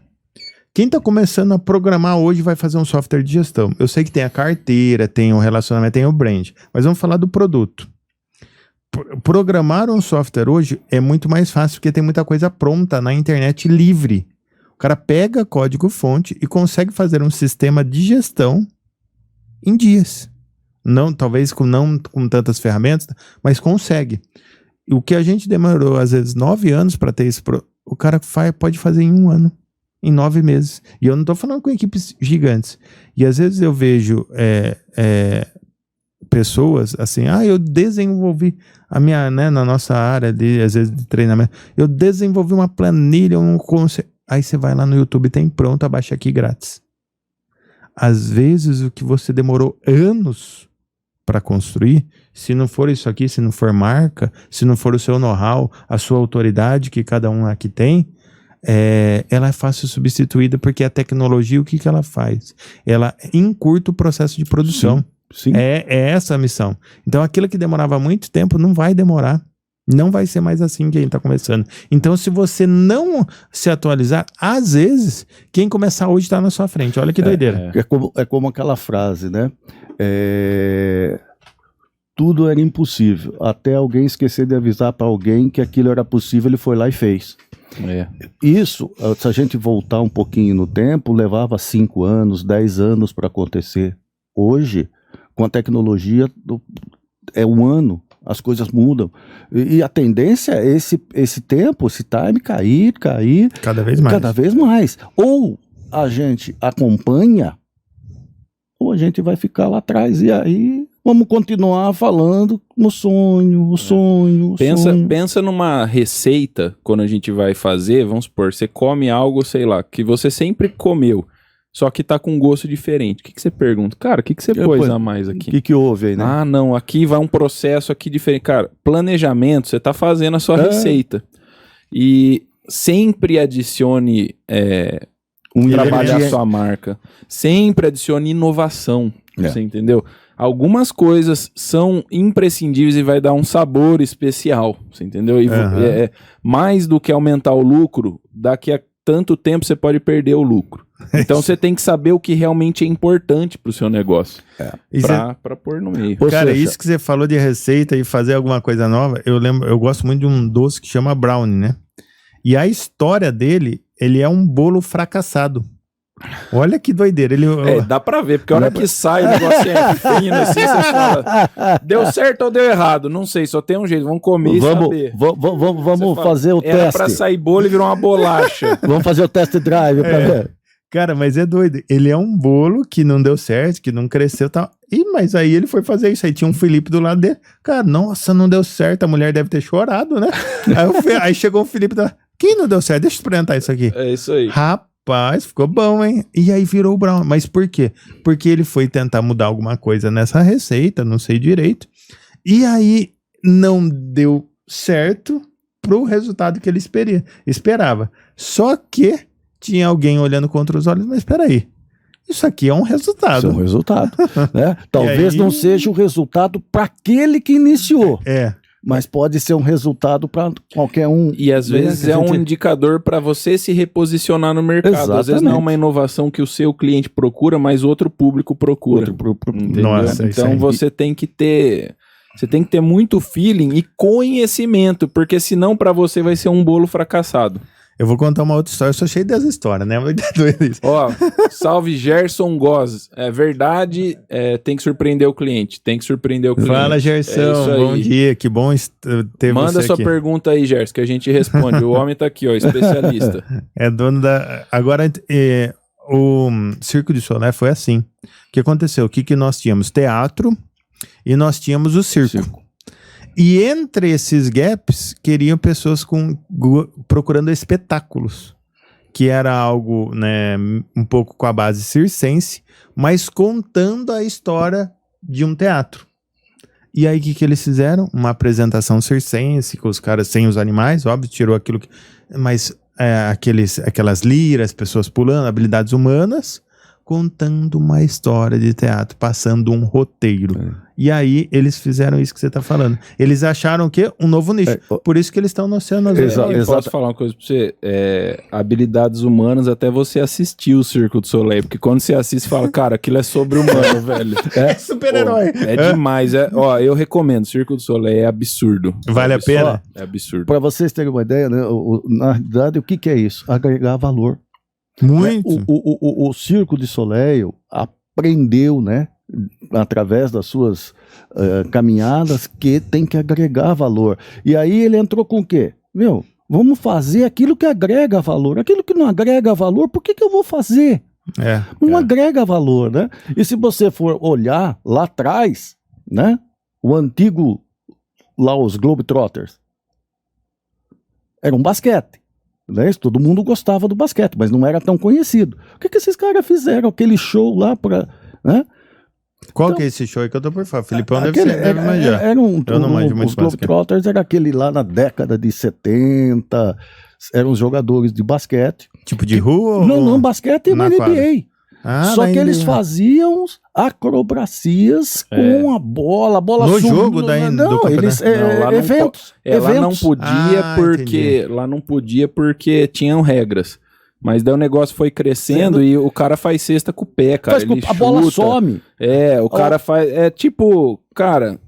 Quem está começando a programar hoje vai fazer um software de gestão. Eu sei que tem a carteira, tem o relacionamento, tem o brand, mas vamos falar do produto. Programar um software hoje é muito mais fácil porque tem muita coisa pronta na internet livre. O cara pega código-fonte e consegue fazer um sistema de gestão em dias. Não, talvez não com tantas ferramentas, mas consegue. E o que a gente demorou, às vezes, 9 anos para ter isso, o cara pode fazer em 1 ano, em 9 meses. E eu não estou falando com equipes gigantes. E às vezes eu vejo pessoas assim, eu desenvolvi a minha, né, na nossa área, às vezes, de treinamento, eu desenvolvi uma planilha, aí você vai lá no YouTube, tem pronto, abaixa aqui grátis. Às vezes o que você demorou anos para construir, se não for isso aqui, se não for marca, se não for o seu know-how, a sua autoridade que cada um aqui tem, ela é fácil substituída, porque a tecnologia, o que ela faz? Ela encurta o processo de produção. Sim. É essa a missão. Então aquilo que demorava muito tempo não vai demorar. Não vai ser mais assim que a gente está começando. Então, se você não se atualizar, às vezes, quem começar hoje está na sua frente. Olha que doideira. É como aquela frase, né? Tudo era impossível. Até alguém esquecer de avisar para alguém que aquilo era possível, ele foi lá e fez. Isso, se a gente voltar um pouquinho no tempo, levava 5 anos, 10 anos para acontecer. Hoje, com a tecnologia, é um ano. As coisas mudam. E a tendência é esse tempo, esse time cair. Cada vez mais. Cada vez mais. Ou a gente acompanha, ou a gente vai ficar lá atrás. E aí vamos continuar falando no sonho, sonho. Pensa numa receita, quando a gente vai fazer, vamos supor, você come algo, sei lá, que você sempre comeu. Só que tá com um gosto diferente. O que você pergunta? Cara, o que você pôs a mais aqui? O que houve aí, né? Ah, não, aqui vai um processo aqui diferente. Cara, planejamento, você tá fazendo a sua receita. E sempre adicione trabalhar a sua marca. Sempre adicione inovação. Você entendeu? Algumas coisas são imprescindíveis e vai dar um sabor especial. Você entendeu? E mais do que aumentar o lucro, daqui a tanto tempo você pode perder o lucro. Então você tem que saber o que realmente é importante pro seu negócio. Pra pôr no meio. Cara, isso que você falou de receita e fazer alguma coisa nova, eu gosto muito de um doce que chama brownie, né? E a história dele, ele é um bolo fracassado. Olha que doideira. Dá pra ver, porque a hora que sai o negócio é fino, assim, você fala, deu certo ou deu errado? Não sei, só tem um jeito, vamos comer e saber. Vamos fazer o teste. Era pra sair bolo e virou uma bolacha. Vamos fazer o test drive pra ver. Cara, mas é doido. Ele é um bolo que não deu certo, que não cresceu e tal. Mas aí ele foi fazer isso. Aí tinha um Felipe do lado dele. Cara, nossa, não deu certo. A mulher deve ter chorado, né? Aí chegou o Felipe do lado. Quem não deu certo? Deixa eu experimentar isso aqui. É isso aí. Rapaz, ficou bom, hein? E aí virou o brown. Mas por quê? Porque ele foi tentar mudar alguma coisa nessa receita, não sei direito. E aí não deu certo pro resultado que ele esperava. Só que tinha alguém olhando contra os olhos, mas espera aí. Isso aqui é um resultado. Isso é um resultado. Né? Talvez não seja o resultado para aquele que iniciou. Mas pode ser um resultado para qualquer um. E às vezes é um indicador para você se reposicionar no mercado. Exatamente. Às vezes não é uma inovação que o seu cliente procura, mas outro público procura. Nossa, então você tem que ter muito feeling e conhecimento, porque senão para você vai ser um bolo fracassado. Eu vou contar uma outra história, eu sou cheio dessa história, né? Ó, salve Gerson Goz. É verdade, tem que surpreender o cliente. Fala, Gerson, bom dia, que bom ter Manda você aqui. Manda sua pergunta aí, Gerson, que a gente responde. O homem tá aqui, ó, especialista. É dono da... Agora, o Circo de Soleil foi assim. O que aconteceu? O que nós tínhamos? Teatro e nós tínhamos o circo. E entre esses gaps, queriam pessoas procurando espetáculos, que era algo, né, um pouco com a base circense, mas contando a história de um teatro. E aí, o que eles fizeram? Uma apresentação circense, com os caras sem os animais, óbvio, tirou aquilo que... Mas aquelas liras, pessoas pulando, habilidades humanas, contando uma história de teatro, passando um roteiro. E aí, eles fizeram isso que você está falando. Eles acharam o quê? Um novo nicho. Por isso que eles estão no Oceano Azul. Eu posso falar uma coisa para você? Habilidades humanas, até você assistir o Circo do Soleil. Porque quando você assiste, você fala, cara, aquilo é sobre-humano, velho. É super-herói. É demais. Ó, eu recomendo. Circo do Soleil é absurdo. Vale a pena? É absurdo. Para vocês terem uma ideia, né, na realidade, o que é isso? Agregar valor. Muito. O Circo de Soleil aprendeu, né, através das suas caminhadas, que tem que agregar valor. E aí ele entrou com o quê? Vamos fazer aquilo que agrega valor. Aquilo que não agrega valor, por que eu vou fazer? Não agrega valor, né? E se você for olhar lá atrás, né, o antigo, lá os Globetrotters, era um basquete. Né? Todo mundo gostava do basquete, mas não era tão conhecido. O que esses caras fizeram? Aquele show lá para... Né? Qual Então, que é esse show aí que eu tô por fora? Filipão aquele, deve manjar. era Eu não manjo muito os basquete. Globetrotters era aquele lá na década de 70, eram os jogadores de basquete. Tipo de rua? Não, basquete na na quadra? NBA. Ah, Só da que eles NBA. faziam acrobacias com a bola No subindo, jogo da do não, campeonato? eles Não, lá não eventos. Lá não eventos. podia Ah, porque lá não podia porque tinham regras. Mas daí o negócio foi crescendo e o cara faz cesta com o pé, cara. Faz com- Ele a bola chuta. some. O cara faz. É tipo, cara,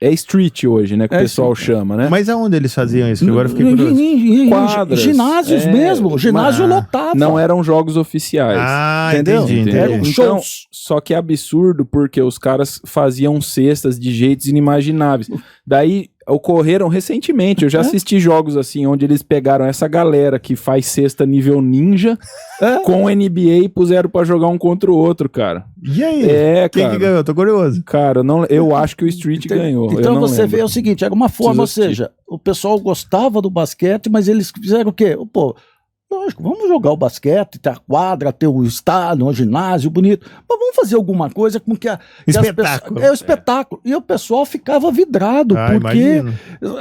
é street hoje, né? Que o É pessoal street, chama, né? Mas aonde eles faziam isso? Que agora eu fiquei curioso. Quadras, Ginásios mesmo. O ginásio mas- lotava. Não eram jogos oficiais. Ah, Entendeu? entendi. Eram Então, shows. só que é absurdo porque os caras faziam cestas de jeitos inimagináveis. Daí ocorreram recentemente, eu já assisti jogos assim, onde eles pegaram essa galera que faz cesta nível ninja com o NBA e puseram pra jogar um contra o outro, cara. E aí? Quem cara. que ganhou? Tô curioso. Cara, eu acho que o Street ganhou. eu Então não você lembro. vê o seguinte, era uma forma, ou Preciso assistir. seja, o pessoal gostava do basquete, mas eles fizeram o quê? Pô, lógico, vamos jogar o basquete, ter a quadra, ter o estádio, um ginásio bonito, mas vamos fazer alguma coisa com que as Espetáculo. pessoas... É o espetáculo. E o pessoal ficava vidrado, Ah, porque imagino.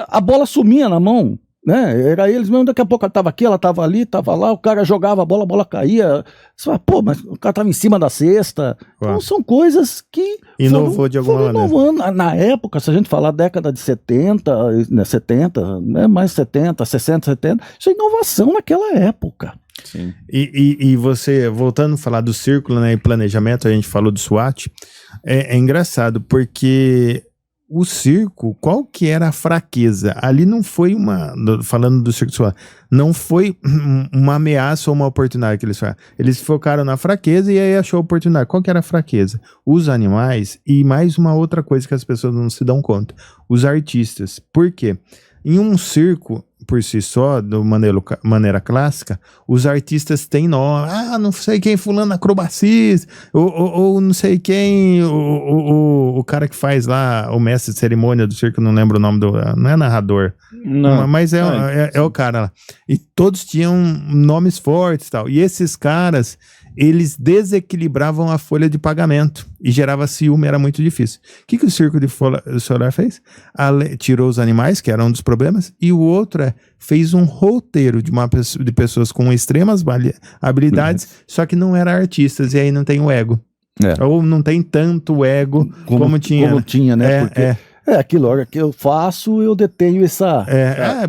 a bola sumia na mão. Né? Era eles mesmo, daqui a pouco ela estava aqui, ela estava ali, estava lá, o cara jogava a bola caía. Você fala, pô, mas o cara estava em cima da cesta. Então Ué. são coisas que Inovou de alguma maneira. inovando. Na época, se a gente falar década de 70, né, 70, né, mais 70, 60, 70, isso é inovação naquela época. Sim. E você, voltando a falar do círculo, né, e planejamento, a gente falou do SWOT, é engraçado, porque o circo, qual que era a fraqueza? Ali não foi falando do circo SWOT, não foi uma ameaça ou uma oportunidade que eles fizeram. Eles focaram na fraqueza e aí achou a oportunidade. Qual que era a fraqueza? Os animais e mais uma outra coisa que as pessoas não se dão conta. Os artistas. Por quê? Em um circo, por si só, de maneira clássica, os artistas têm nome. Ah, não sei quem, fulano acrobacista, ou não sei quem, o cara que faz lá, o mestre de cerimônia do circo, não lembro o nome não é narrador, Não. mas é o cara lá. E todos tinham nomes fortes e tal. E esses caras, eles desequilibravam a folha de pagamento e gerava ciúme, era muito difícil. O que o Circo de Solar fez? Tirou os animais, que era um dos problemas, e o outro fez um roteiro de pessoas com extremas habilidades, só que não eram artistas, e aí não tem o ego. Ou não tem tanto ego como tinha. Como tinha, né? Porque aquilo, a hora que eu faço, eu detenho essa...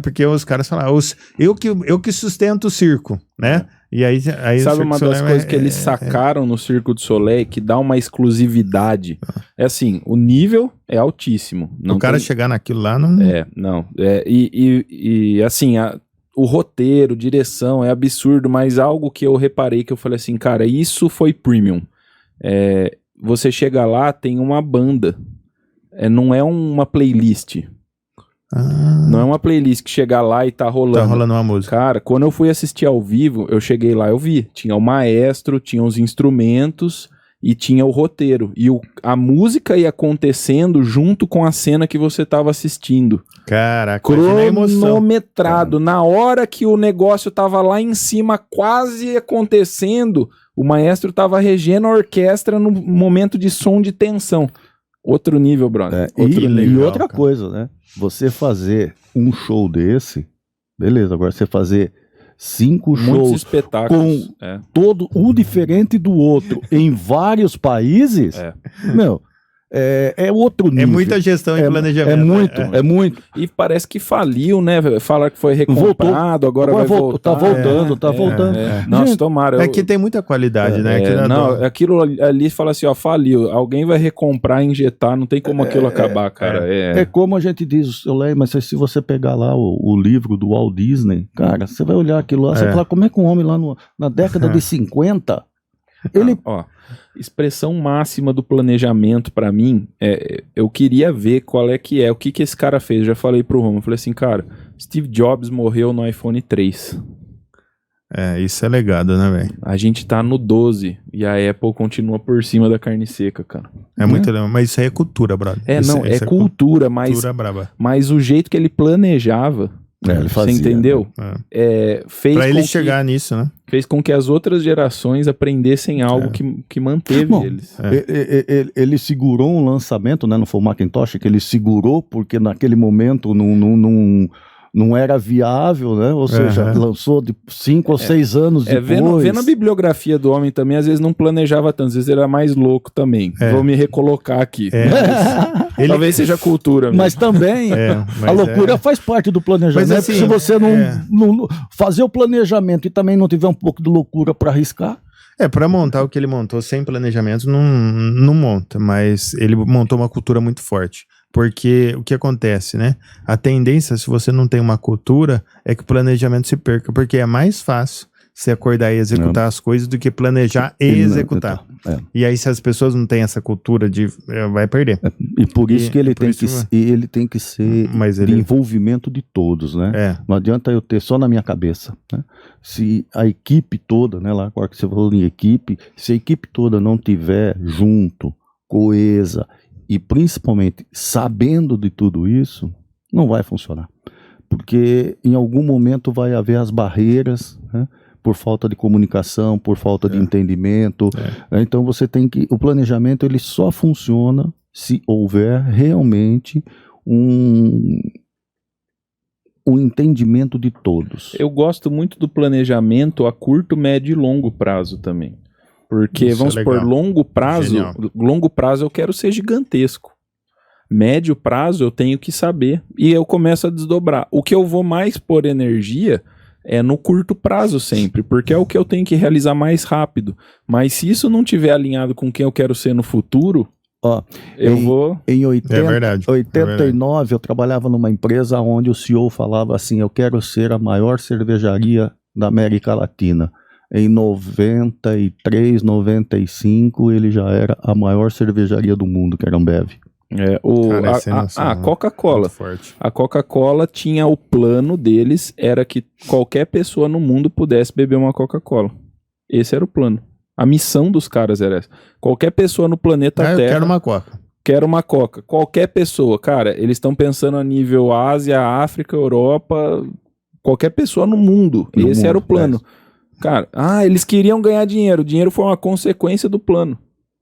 Porque os caras falaram, eu que sustento o circo, né? E aí Sabe uma das coisas que eles sacaram no Circo du Soleil que dá uma exclusividade? É assim, o nível é altíssimo. Não o cara tem... chegar naquilo lá não... E assim, o roteiro, direção é absurdo, mas algo que eu reparei que eu falei assim, cara, isso foi premium. Você chega lá, tem uma banda. Não é uma playlist. Não é uma playlist que chega lá e tá rolando. Tá rolando uma música. Cara, quando eu fui assistir ao vivo, eu cheguei lá, eu vi. Tinha o maestro, tinha os instrumentos e tinha o roteiro. E a música ia acontecendo junto com a cena que você tava assistindo. Caraca, imagina a emoção. Cronometrado. Na hora que o negócio tava lá em cima, quase acontecendo, o maestro tava regendo a orquestra no momento de som de tensão. Outro nível, brother. E outra coisa, né? Você fazer um show desse, beleza, agora você fazer 5 Muitos shows espetáculos. com todo um diferente do outro em vários países, meu, é outro nível. É muita gestão e planejamento. É muito. E parece que faliu, né? Falaram que foi recomprado, agora vai voltar. Tá voltando. Nossa, Gente, tomara. É que tem muita qualidade, né? Aquilo ali fala assim, ó, faliu. Alguém vai recomprar, injetar, não tem como aquilo acabar, cara. É como a gente diz, eu leio, mas se você pegar lá o livro do Walt Disney, cara, você vai olhar aquilo lá, você vai falar, como é que um homem lá na década de 50... Expressão máxima do planejamento pra mim, eu queria ver qual é o que esse cara fez. Eu já falei pro Romo, eu falei assim, cara, Steve Jobs morreu no iPhone 3. Isso é legado, né, velho? A gente tá no 12 e a Apple continua por cima da carne seca, cara. É muito legal, mas isso aí é cultura, brother. É cultura, mas cultura braba. Mas o jeito que ele planejava, Ele fazia, você entendeu? Fez Pra ele com chegar nisso, né? fez com que as outras gerações aprendessem algo que manteve Bom, eles. Ele segurou um lançamento, né? Não foi o Macintosh que ele segurou, porque naquele momento não era viável, né? Ou seja, lançou de 5 ou 6 anos depois. Vendo a bibliografia do homem também, às vezes não planejava tanto, às vezes ele era mais louco também. Vou me recolocar aqui. Talvez seja cultura. Mas também, a loucura faz parte do planejamento. Mas, assim, se você não fazer o planejamento e também não tiver um pouco de loucura para arriscar. Para montar o que ele montou sem planejamento, não monta, mas ele montou uma cultura muito forte. Porque o que acontece, né? A tendência, se você não tem uma cultura, é que o planejamento se perca, porque é mais fácil você acordar e executar as coisas do que planejar e executar. E aí, se as pessoas não têm essa cultura, vai perder. E por isso que ele tem que ser de envolvimento de todos, né? Não adianta eu ter só na minha cabeça, né? Se a equipe toda, né? Lá agora que você falou em equipe, se a equipe toda não tiver junto, coesa, e principalmente sabendo de tudo isso, não vai funcionar. Porque em algum momento vai haver as barreiras, né? Por falta de comunicação, por falta de entendimento. Então você tem que... O planejamento ele só funciona se houver realmente um entendimento de todos. Eu gosto muito do planejamento a curto, médio e longo prazo também. Porque, isso vamos supor, longo prazo eu quero ser gigantesco. Médio prazo eu tenho que saber. E eu começo a desdobrar. O que eu vou mais pôr energia é no curto prazo sempre, porque é o que eu tenho que realizar mais rápido. Mas se isso não tiver alinhado com quem eu quero ser no futuro, Em 89, eu trabalhava numa empresa onde o CEO falava assim, eu quero ser a maior cervejaria da América Latina. Em 93, 95, ele já era a maior cervejaria do mundo, que era a Ambev. A Coca-Cola. A Coca-Cola tinha o plano deles, era que qualquer pessoa no mundo pudesse beber uma Coca-Cola. Esse era o plano. A missão dos caras era essa. Qualquer pessoa no planeta Terra... Eu quero uma Coca. Quero uma Coca. Qualquer pessoa. Cara, eles estão pensando a nível Ásia, África, Europa... Qualquer pessoa no mundo. Esse era o plano. Cara, eles queriam ganhar dinheiro. O dinheiro foi uma consequência do plano.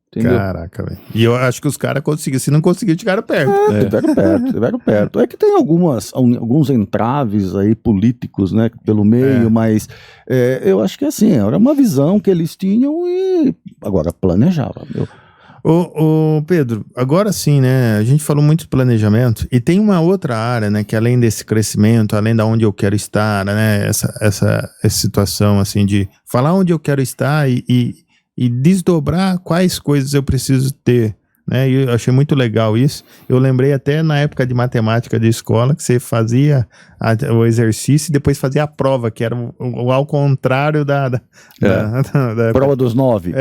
Entendeu? Caraca, velho. E eu acho que os caras conseguiram. Se não conseguiram, chegaram perto. Tiveram perto. É que tem alguns entraves aí políticos, né, pelo meio, mas eu acho que assim, era uma visão que eles tinham e agora planejava, meu. Ô Pedro, agora sim, né, a gente falou muito de planejamento e tem uma outra área, né, que além desse crescimento, além da onde eu quero estar, né, essa situação, assim, de falar onde eu quero estar e desdobrar quais coisas eu preciso ter, né, e eu achei muito legal isso. Eu lembrei até na época de matemática de escola que você fazia o exercício e depois fazia a prova, que era ao contrário da prova dos 9.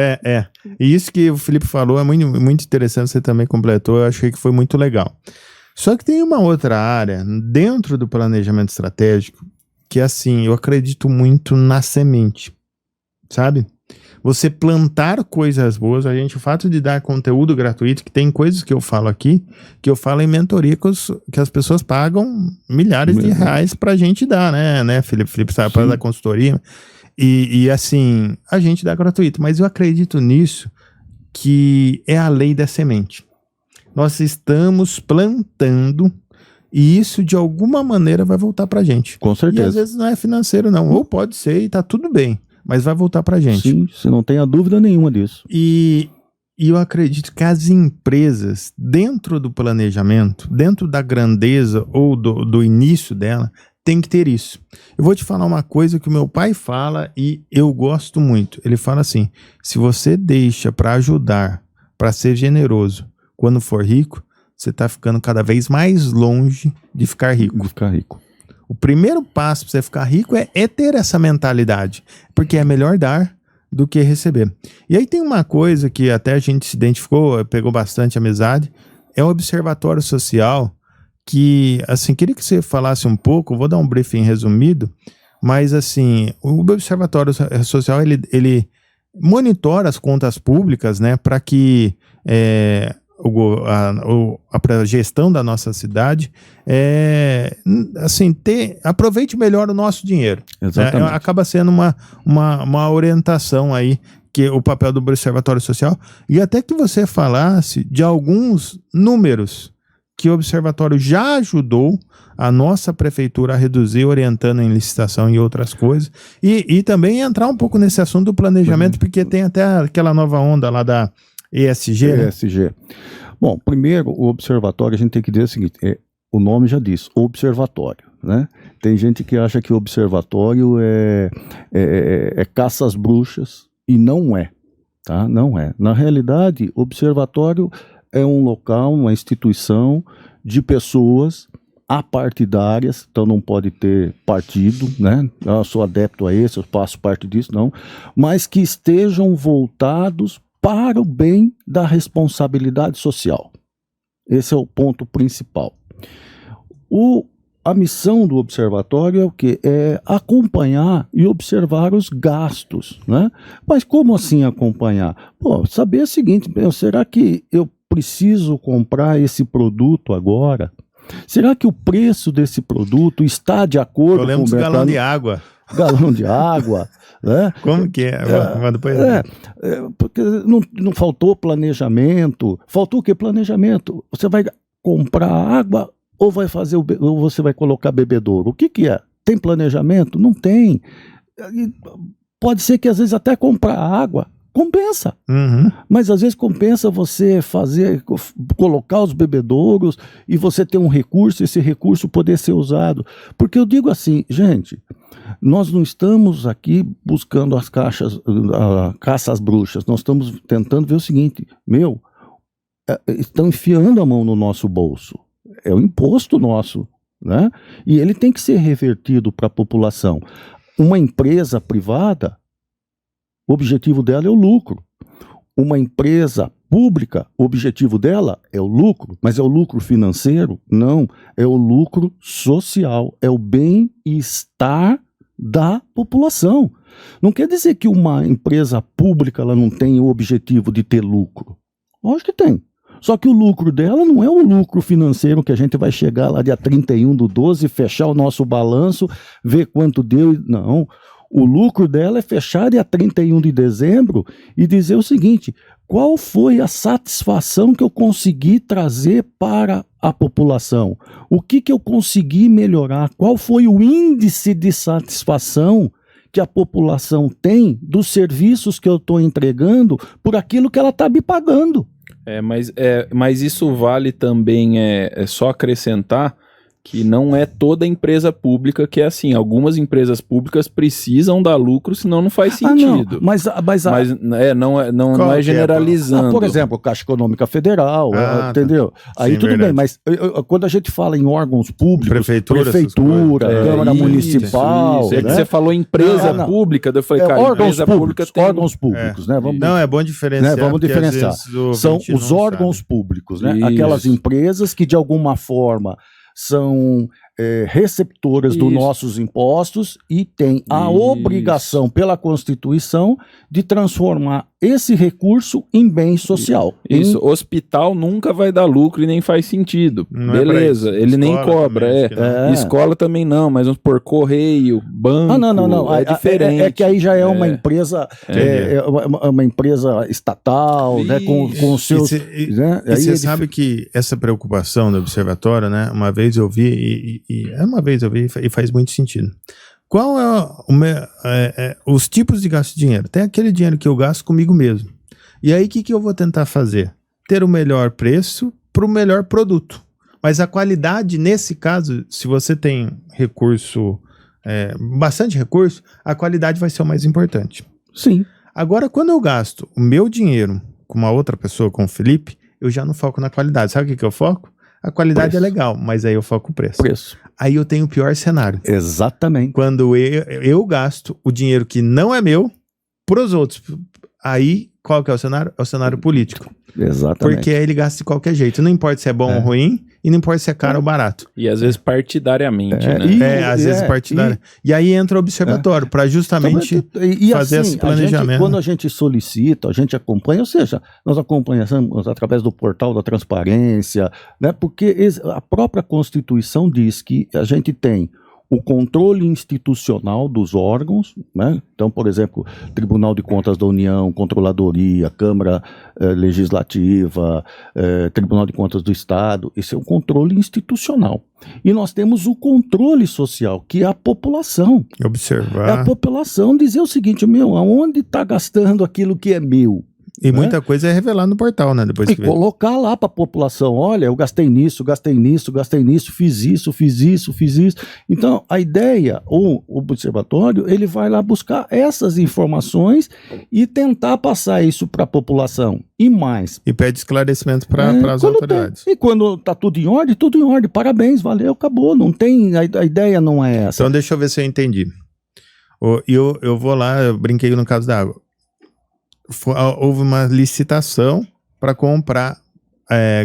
E isso que o Felipe falou é muito, muito interessante, você também completou, eu achei que foi muito legal. Só que tem uma outra área dentro do planejamento estratégico que, assim, eu acredito muito na semente, sabe? Você plantar coisas boas, o fato de dar conteúdo gratuito, que tem coisas que eu falo aqui, que eu falo em mentoria que as pessoas pagam milhares de reais pra gente dar, né, Felipe sabe, para dar consultoria, e assim, a gente dá gratuito, mas eu acredito nisso, que é a lei da semente. Nós estamos plantando e isso de alguma maneira vai voltar pra gente. Com certeza. E às vezes não é financeiro não, ou pode ser e tá tudo bem. Mas vai voltar pra gente. Sim, você não tenha dúvida nenhuma disso. E eu acredito que as empresas, dentro do planejamento, dentro da grandeza ou do início dela, tem que ter isso. Eu vou te falar uma coisa que o meu pai fala e eu gosto muito. Ele fala assim, se você deixa para ajudar, para ser generoso, quando for rico, você tá ficando cada vez mais longe de ficar rico. O primeiro passo para você ficar rico é ter essa mentalidade, porque é melhor dar do que receber. E aí tem uma coisa que até a gente se identificou, pegou bastante amizade, é o Observatório Social, que, assim, queria que você falasse um pouco, vou dar um briefing resumido, mas, assim, o Observatório Social, ele monitora as contas públicas, né, para que a gestão da nossa cidade assim, aproveite melhor o nosso dinheiro. Exatamente. Acaba sendo uma orientação aí, que o papel do Observatório Social, e até que você falasse de alguns números que o Observatório já ajudou a nossa prefeitura a reduzir, orientando em licitação e outras coisas, e também entrar um pouco nesse assunto do planejamento, porque tem até aquela nova onda lá da ESG, né? ESG. Bom, primeiro, o observatório, a gente tem que dizer o seguinte, o nome já diz, observatório, né? Tem gente que acha que o observatório é caça às bruxas, e não é, tá? Não é. Na realidade, o observatório é um local, uma instituição de pessoas apartidárias, então não pode ter partido, né? Eu sou adepto a esse, eu faço parte disso, não, mas que estejam voltados para o bem da responsabilidade social. Esse é o ponto principal. A missão do observatório é o quê? É acompanhar e observar os gastos, né? Mas como assim acompanhar? Pô, saber o seguinte, será que eu preciso comprar esse produto agora? Será que o preço desse produto está de acordo com o mercado? Galão de água. Galão de água, né? Como que é? Porque não faltou planejamento. Faltou o que? Planejamento. Você vai comprar água ou ou você vai colocar bebedouro? O que é? Tem planejamento? Não tem. Pode ser que às vezes até comprar água compensa. Uhum. Mas às vezes compensa você colocar os bebedouros e você ter um recurso, esse recurso poder ser usado. Porque eu digo assim, gente, nós não estamos aqui buscando as caça às bruxas, nós estamos tentando ver o seguinte, estão enfiando a mão no nosso bolso, é o imposto nosso, né? E ele tem que ser revertido para a população. Uma empresa privada, o objetivo dela é o lucro. Uma empresa pública, o objetivo dela é o lucro, mas é o lucro financeiro? Não, é o lucro social, é o bem-estar da população. Não quer dizer que uma empresa pública ela não tem o objetivo de ter lucro. Lógico que tem. Só que o lucro dela não é o lucro financeiro que a gente vai chegar lá dia 31/12, fechar o nosso balanço, ver quanto deu. Não. O lucro dela é fechar dia 31 de dezembro e dizer o seguinte, qual foi a satisfação que eu consegui trazer para a população? O que eu consegui melhorar? Qual foi o índice de satisfação que a população tem dos serviços que eu estou entregando por aquilo que ela está me pagando? Mas isso vale também, só acrescentar que não é toda empresa pública que é assim. Algumas empresas públicas precisam dar lucro, senão não faz sentido. Não é generalizando. Por exemplo, Caixa Econômica Federal, entendeu? Aí sim, tudo verdade. Bem, mas quando a gente fala em órgãos públicos, Prefeitura, Câmara Municipal... Né? Que você falou empresa pública, eu falei, cara, órgãos públicos, né? É bom diferenciar. Né? Vamos diferenciar. São os órgãos públicos, né? Aquelas empresas que de alguma forma são receptoras dos nossos impostos e têm a obrigação pela Constituição de transformar esse recurso em bem social. Isso, hospital nunca vai dar lucro e nem faz sentido. Não beleza, ele nem cobra. Escola também não, mas vamos por correio, banco, não. É diferente. É que aí já é uma empresa, uma empresa estatal, né, com os seus... E você sabe que essa preocupação do observatório, né, uma vez eu vi e faz muito sentido. Qual os tipos de gasto de dinheiro? Tem aquele dinheiro que eu gasto comigo mesmo. E aí o que eu vou tentar fazer? Ter o melhor preço para o melhor produto. Mas a qualidade, nesse caso, se você tem recurso, bastante recurso, a qualidade vai ser o mais importante. Sim. Agora, quando eu gasto o meu dinheiro com uma outra pessoa, com o Felipe, eu já não foco na qualidade. Sabe o que eu foco? A qualidade preço. É legal, mas aí eu foco o preço. Aí eu tenho o pior cenário. Exatamente. Quando eu gasto o dinheiro que não é meu para os outros. Aí, qual que é o cenário? É o cenário político. Exatamente. Porque aí ele gasta de qualquer jeito. Não importa se é bom ou ruim, e não importa se é caro ou barato. E às vezes partidariamente, né? Às vezes partidário. E aí entra o observatório para justamente fazer assim, esse planejamento. Quando a gente solicita, a gente acompanha, ou seja, nós acompanhamos através do portal da transparência, né? Porque a própria Constituição diz que a gente tem o controle institucional dos órgãos, né? Então, por exemplo, Tribunal de Contas da União, Controladoria, Câmara Legislativa, Tribunal de Contas do Estado, esse é o controle institucional. E nós temos o controle social, que é a população. Observar. É a população dizer o seguinte, aonde está gastando aquilo que é meu? E muita coisa é revelar no portal, né? Depois E que vê. colocar lá para a população, olha, eu gastei nisso, fiz isso. Então, a ideia, o observatório, ele vai lá buscar essas informações e tentar passar isso para a população. E mais. E pede esclarecimento para as autoridades. E quando está tudo em ordem, parabéns, valeu, acabou. Não tem, a ideia não é essa. Então, deixa eu ver se eu entendi. Eu vou lá, eu brinquei no caso da água. Houve uma licitação para comprar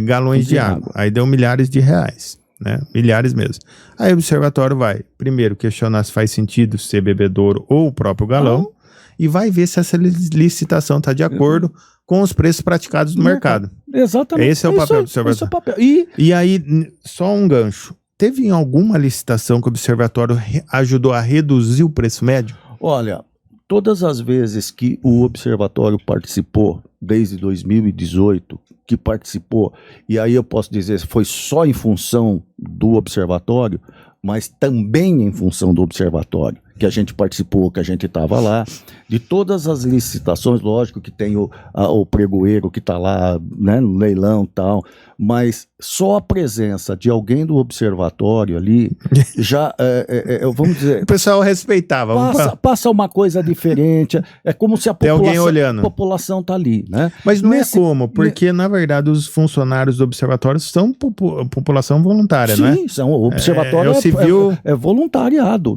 galões de água. Aí deu milhares de reais, né? Milhares mesmo. Aí o observatório vai, primeiro, questionar se faz sentido ser bebedouro ou o próprio galão e vai ver se essa licitação está de acordo com os preços praticados no mercado. Exatamente. Esse é o papel do observatório. Esse é o papel. E aí, só um gancho. Teve em alguma licitação que o observatório ajudou a reduzir o preço médio? Olha, todas as vezes que o observatório participou, desde 2018, que participou, e aí eu posso dizer, foi só em função do observatório, mas também em função do observatório, que a gente participou, que a gente estava lá, de todas as licitações, lógico que tem o pregoeiro que está lá, né, no leilão e tal, mas só a presença de alguém do observatório ali, já, vamos dizer... O pessoal respeitava. Passa uma coisa diferente, é como se a população está ali, né? Mas não é como, porque na verdade os funcionários do observatório são população voluntária, sim, não é? Sim, são, o observatório é voluntariado.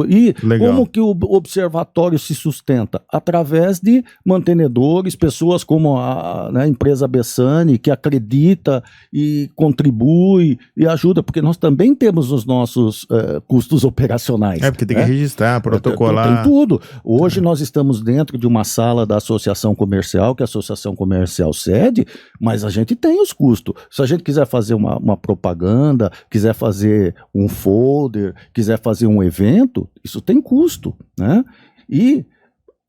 E legal. Como que o observatório se sustenta? Através de mantenedores, pessoas como a empresa Bessani, que acredita e contribui e ajuda, porque nós também temos os nossos custos operacionais. Porque tem que registrar, protocolar. Tem tudo. Hoje nós estamos dentro de uma sala da Associação Comercial, que a Associação Comercial cede, mas a gente tem os custos. Se a gente quiser fazer uma propaganda, quiser fazer um folder, quiser fazer um evento, isso tem custo, né? E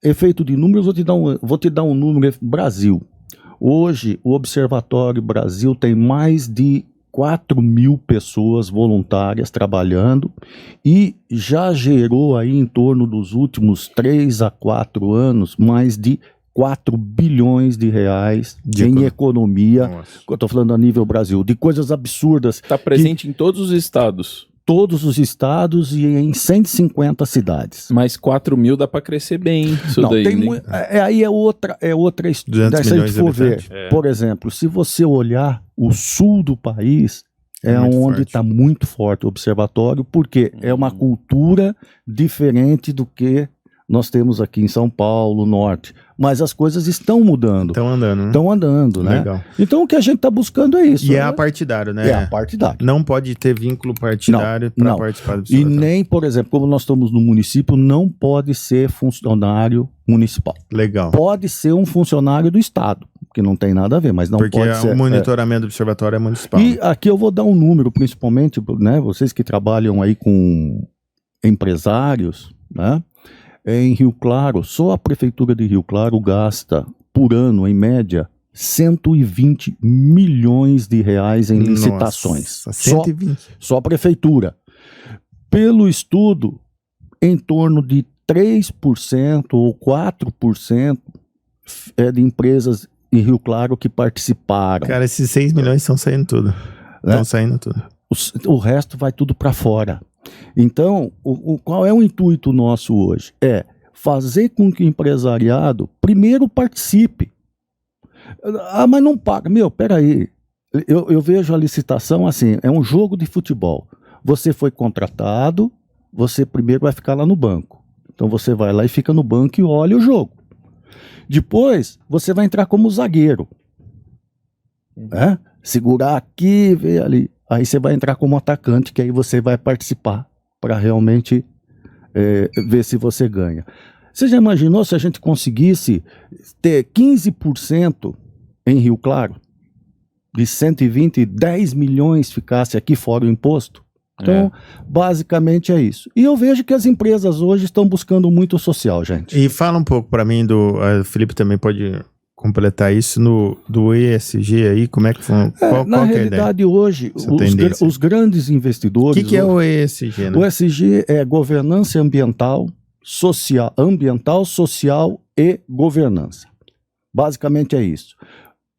efeito de números, vou te dar um número. Brasil. Hoje, o Observatório Brasil tem mais de 4.000 pessoas voluntárias trabalhando e já gerou aí em torno dos últimos 3 a 4 anos mais de 4 bilhões de reais em economia. Nossa. Eu estou falando a nível Brasil, de coisas absurdas. Está presente em todos os estados. Todos os estados e em 150 cidades. Mas 4.000 dá para crescer bem isso não, daí. Aí é outra história. Se a gente for ver, por exemplo, se você olhar o sul do país, é onde está muito forte o observatório, porque é uma cultura diferente do que nós temos aqui em São Paulo, norte. Mas as coisas estão mudando. Estão andando, né? Estão andando, né? Legal. Então o que a gente está buscando é isso. E é apartidário, né? É apartidário. Não pode ter vínculo partidário para participar do observatório. E nem, por exemplo, como nós estamos no município, não pode ser funcionário municipal. Legal. Pode ser um funcionário do Estado, que não tem nada a ver, mas não porque pode ser. Porque o monitoramento do observatório é municipal. E aqui eu vou dar um número, principalmente, né? Vocês que trabalham aí com empresários, né? Em Rio Claro, só a Prefeitura de Rio Claro gasta, por ano, em média, 120 milhões de reais em licitações. Nossa, 120. Só a Prefeitura. Pelo estudo, em torno de 3% ou 4% de empresas em Rio Claro que participaram. Cara, esses 6 milhões estão saindo tudo. Estão saindo tudo. O resto vai tudo para fora. Então, qual é o intuito nosso hoje? É fazer com que o empresariado primeiro participe. Mas não paga. Peraí. Eu vejo a licitação assim, é um jogo de futebol. Você foi contratado, você primeiro vai ficar lá no banco. Então você vai lá e fica no banco e olha o jogo. Depois, você vai entrar como zagueiro. Segurar aqui, ver ali. aí você vai entrar como atacante, que aí você vai participar para realmente ver se você ganha. Você já imaginou se a gente conseguisse ter 15% em Rio Claro? De 120, 10 milhões ficasse aqui fora o imposto? Então, basicamente é isso. E eu vejo que as empresas hoje estão buscando muito o social, gente. E fala um pouco para mim o Felipe também pode completar isso do ESG aí, como é que foi? Na realidade, hoje, os grandes investidores... O que é o ESG, né? O ESG é governança ambiental, social e governança. Basicamente é isso.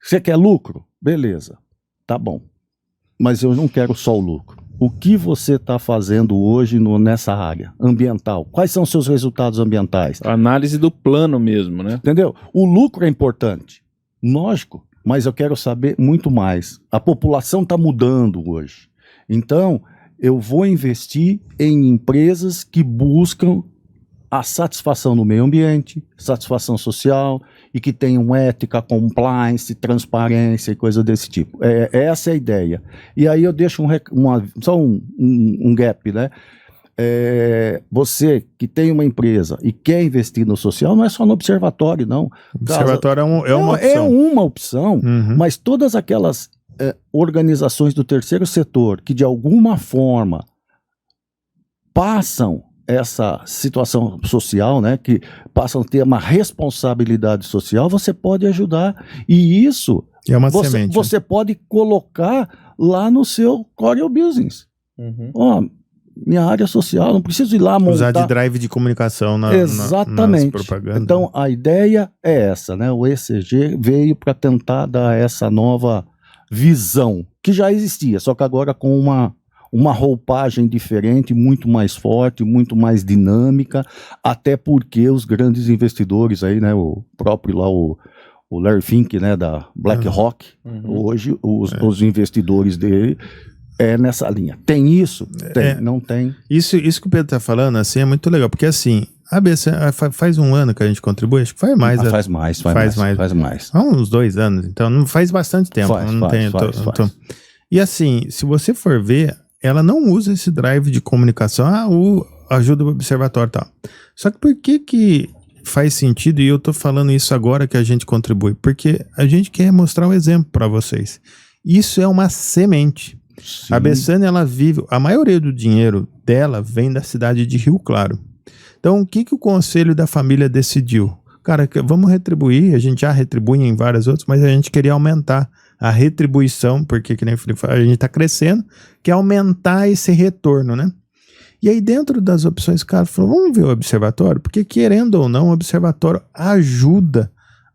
Você quer lucro? Beleza, tá bom. Mas eu não quero só o lucro. O que você está fazendo hoje nessa área ambiental? Quais são os seus resultados ambientais? A análise do plano mesmo, né? Entendeu? O lucro é importante, lógico, mas eu quero saber muito mais. A população está mudando hoje. Então, eu vou investir em empresas que buscam a satisfação no meio ambiente, satisfação social e que tenham ética, compliance, transparência e coisa desse tipo. Essa é a ideia. E aí eu deixo só um gap, né? Você que tem uma empresa e quer investir no social, não é só no observatório, não. O observatório é uma opção. É uma opção, mas todas aquelas organizações do terceiro setor que de alguma forma passam essa situação social, né, que passam a ter uma responsabilidade social, você pode ajudar. E isso semente, você pode colocar lá no seu core business. Minha área social, não preciso ir lá montar... Usar de drive de comunicação nas propagandas. Então, a ideia é essa, né? O ESG veio para tentar dar essa nova visão, que já existia, só que agora com uma roupagem diferente, muito mais forte, muito mais dinâmica, até porque os grandes investidores aí, né, o próprio lá, o Larry Fink, né, da BlackRock, hoje os investidores dele nessa linha. Tem isso? Tem, não tem. Isso que o Pedro tá falando, assim, é muito legal, porque assim, a BC faz um ano que a gente contribui, acho que faz mais. Faz mais. Há uns 2 anos, então não faz bastante tempo. Faz. E assim, se você for ver, ela não usa esse drive de comunicação, ajuda o observatório e tal. Só que por que faz sentido, e eu tô falando isso agora que a gente contribui? Porque a gente quer mostrar o exemplo para vocês. Isso é uma semente. Sim. A Bessane, ela vive, a maioria do dinheiro dela vem da cidade de Rio Claro. Então, o que o conselho da família decidiu? Cara, vamos retribuir, a gente já retribui em várias outras, mas a gente queria aumentar a retribuição, porque, que nem o Felipe fala, a gente está crescendo, que é aumentar esse retorno, né? E aí, dentro das opções, o cara falou, vamos ver o observatório? Porque, querendo ou não, o observatório ajuda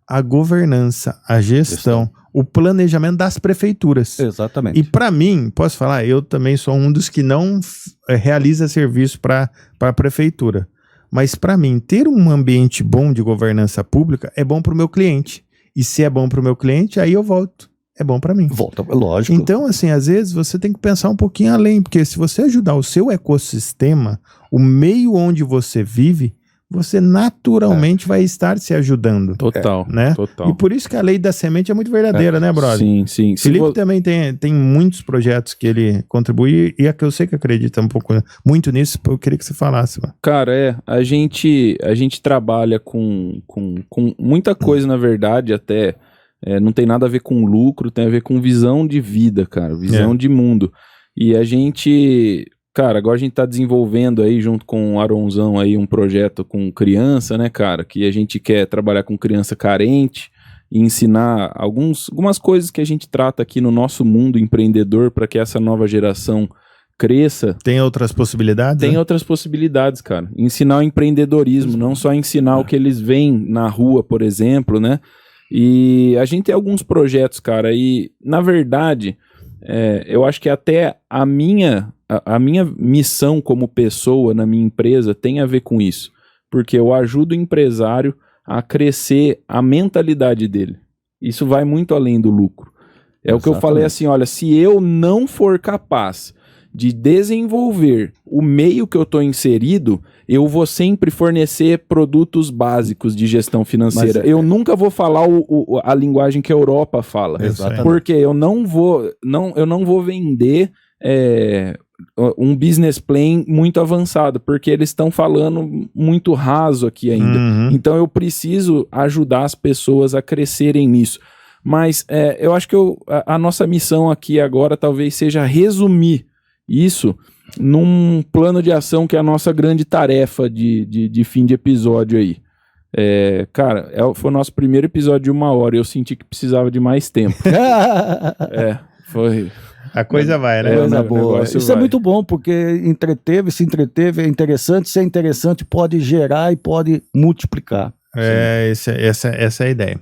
a governança, a gestão, o planejamento das prefeituras. Exatamente. E para mim, posso falar, eu também sou um dos que não realiza serviço para a prefeitura. Mas para mim, ter um ambiente bom de governança pública é bom para o meu cliente. E se é bom para o meu cliente, aí eu volto. É bom para mim. Volta, lógico. Então, assim, às vezes você tem que pensar um pouquinho além, porque se você ajudar o seu ecossistema, o meio onde você vive, você naturalmente vai estar se ajudando. Total, né? Total. E por isso que a lei da semente é muito verdadeira, né, brother? Sim, sim. Felipe também tem muitos projetos que ele contribui, e é que eu sei que acredita muito nisso, eu queria que você falasse. Mano. Cara, a gente trabalha com muita coisa, na verdade, até não tem nada a ver com lucro, tem a ver com visão de vida, cara, visão de mundo. E a gente... Cara, agora a gente tá desenvolvendo aí, junto com o Aronzão aí, um projeto com criança, né, cara? Que a gente quer trabalhar com criança carente e ensinar algumas coisas que a gente trata aqui no nosso mundo empreendedor para que essa nova geração cresça. Tem outras possibilidades? Tem outras possibilidades, cara. Ensinar o empreendedorismo, não só ensinar o que eles veem na rua, por exemplo, né? E a gente tem alguns projetos, cara, e, na verdade, eu acho que até a minha missão como pessoa na minha empresa tem a ver com isso, porque eu ajudo o empresário a crescer a mentalidade dele. Isso vai muito além do lucro. É o que eu falei assim, olha, se eu não for capaz de desenvolver o meio que eu estou inserido, eu vou sempre fornecer produtos básicos de gestão financeira. Eu nunca vou falar a linguagem que a Europa fala. Exatamente. Porque eu não vou vender um business plan muito avançado, porque eles estão falando muito raso aqui ainda. Então eu preciso ajudar as pessoas a crescerem nisso. Mas eu acho que a nossa missão aqui agora talvez seja resumir isso num plano de ação que é a nossa grande tarefa de fim de episódio aí. Cara, foi o nosso primeiro episódio de 1 hora e eu senti que precisava de mais tempo. Foi... A coisa vai, né? Coisa boa. Isso vai. É muito bom, porque se entreteve, é interessante. Se é interessante, pode gerar e pode multiplicar. Essa é a ideia.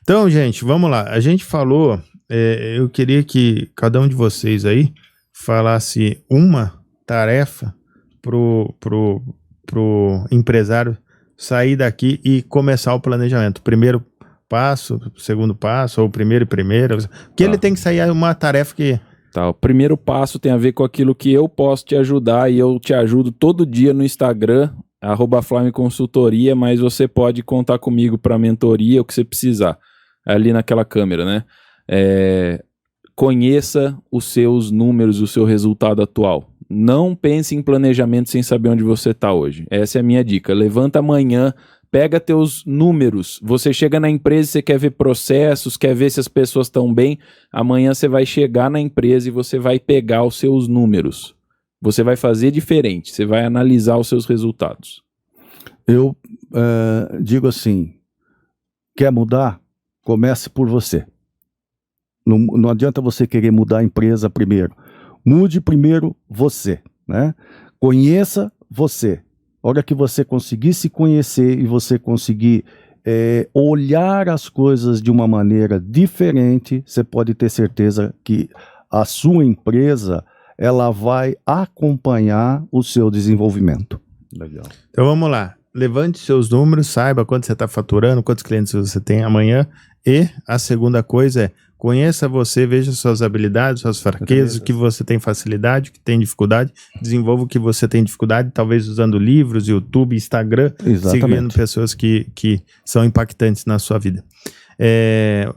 Então, gente, vamos lá. A gente falou, eu queria que cada um de vocês aí falasse uma tarefa pro empresário sair daqui e começar o planejamento. Primeiro passo, segundo passo, ou primeiro e primeiro. Que ele tem que sair uma tarefa que... Tá, o primeiro passo tem a ver com aquilo que eu posso te ajudar e eu te ajudo todo dia no Instagram, @FlymeConsultoria, mas você pode contar comigo para mentoria, o que você precisar, ali naquela câmera, né? Conheça os seus números, o seu resultado atual. Não pense em planejamento sem saber onde você está hoje. Essa é a minha dica. Levanta amanhã, pega teus números. Você chega na empresa, você quer ver processos, quer ver se as pessoas estão bem. Amanhã você vai chegar na empresa e você vai pegar os seus números. Você vai fazer diferente. Você vai analisar os seus resultados. Eu digo assim, quer mudar? Comece por você. Não adianta você querer mudar a empresa primeiro. Mude primeiro você, né? Conheça você. A hora que você conseguir se conhecer e você conseguir olhar as coisas de uma maneira diferente, você pode ter certeza que a sua empresa ela vai acompanhar o seu desenvolvimento. Legal. Então vamos lá. Levante seus números, saiba quanto você está faturando, quantos clientes você tem amanhã. E a segunda coisa é conheça você, veja suas habilidades, suas fraquezas, o que você tem facilidade, o que tem dificuldade, desenvolva o que você tem dificuldade, talvez usando livros, YouTube, Instagram, seguindo pessoas que são impactantes na sua vida.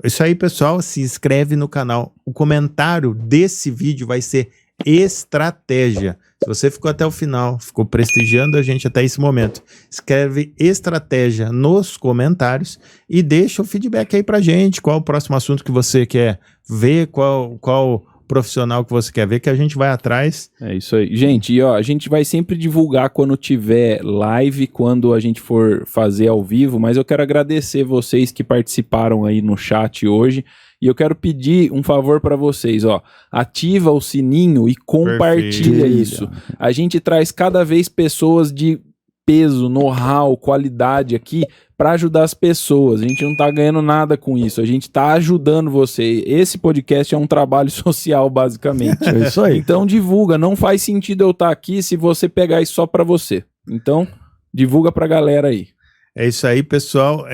Isso aí, pessoal, se inscreve no canal. O comentário desse vídeo vai ser estratégia. Se você ficou até o final, ficou prestigiando a gente até esse momento, escreve estratégia nos comentários e deixa o feedback aí pra gente, qual o próximo assunto que você quer ver, qual profissional que você quer ver, que a gente vai atrás. É isso aí. Gente, e a gente vai sempre divulgar quando tiver live, quando a gente for fazer ao vivo, mas eu quero agradecer vocês que participaram aí no chat hoje. E eu quero pedir um favor para vocês, ativa o sininho e compartilha isso. A gente traz cada vez pessoas de peso, know-how, qualidade aqui para ajudar as pessoas. A gente não tá ganhando nada com isso, a gente tá ajudando você. Esse podcast é um trabalho social, basicamente. É isso aí. Então divulga, não faz sentido eu estar aqui se você pegar isso só para você. Então divulga pra galera aí. É isso aí, pessoal.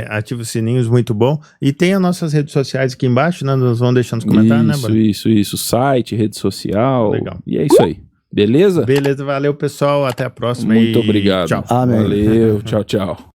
Ativa os sininhos, muito bom. E tem as nossas redes sociais aqui embaixo, né? Nós vamos deixar nos comentários, né, Bruno? Isso. Site, rede social. Legal. E é isso aí. Beleza? Beleza, valeu, pessoal. Até a próxima. Muito obrigado. Tchau. Amém. Valeu, tchau.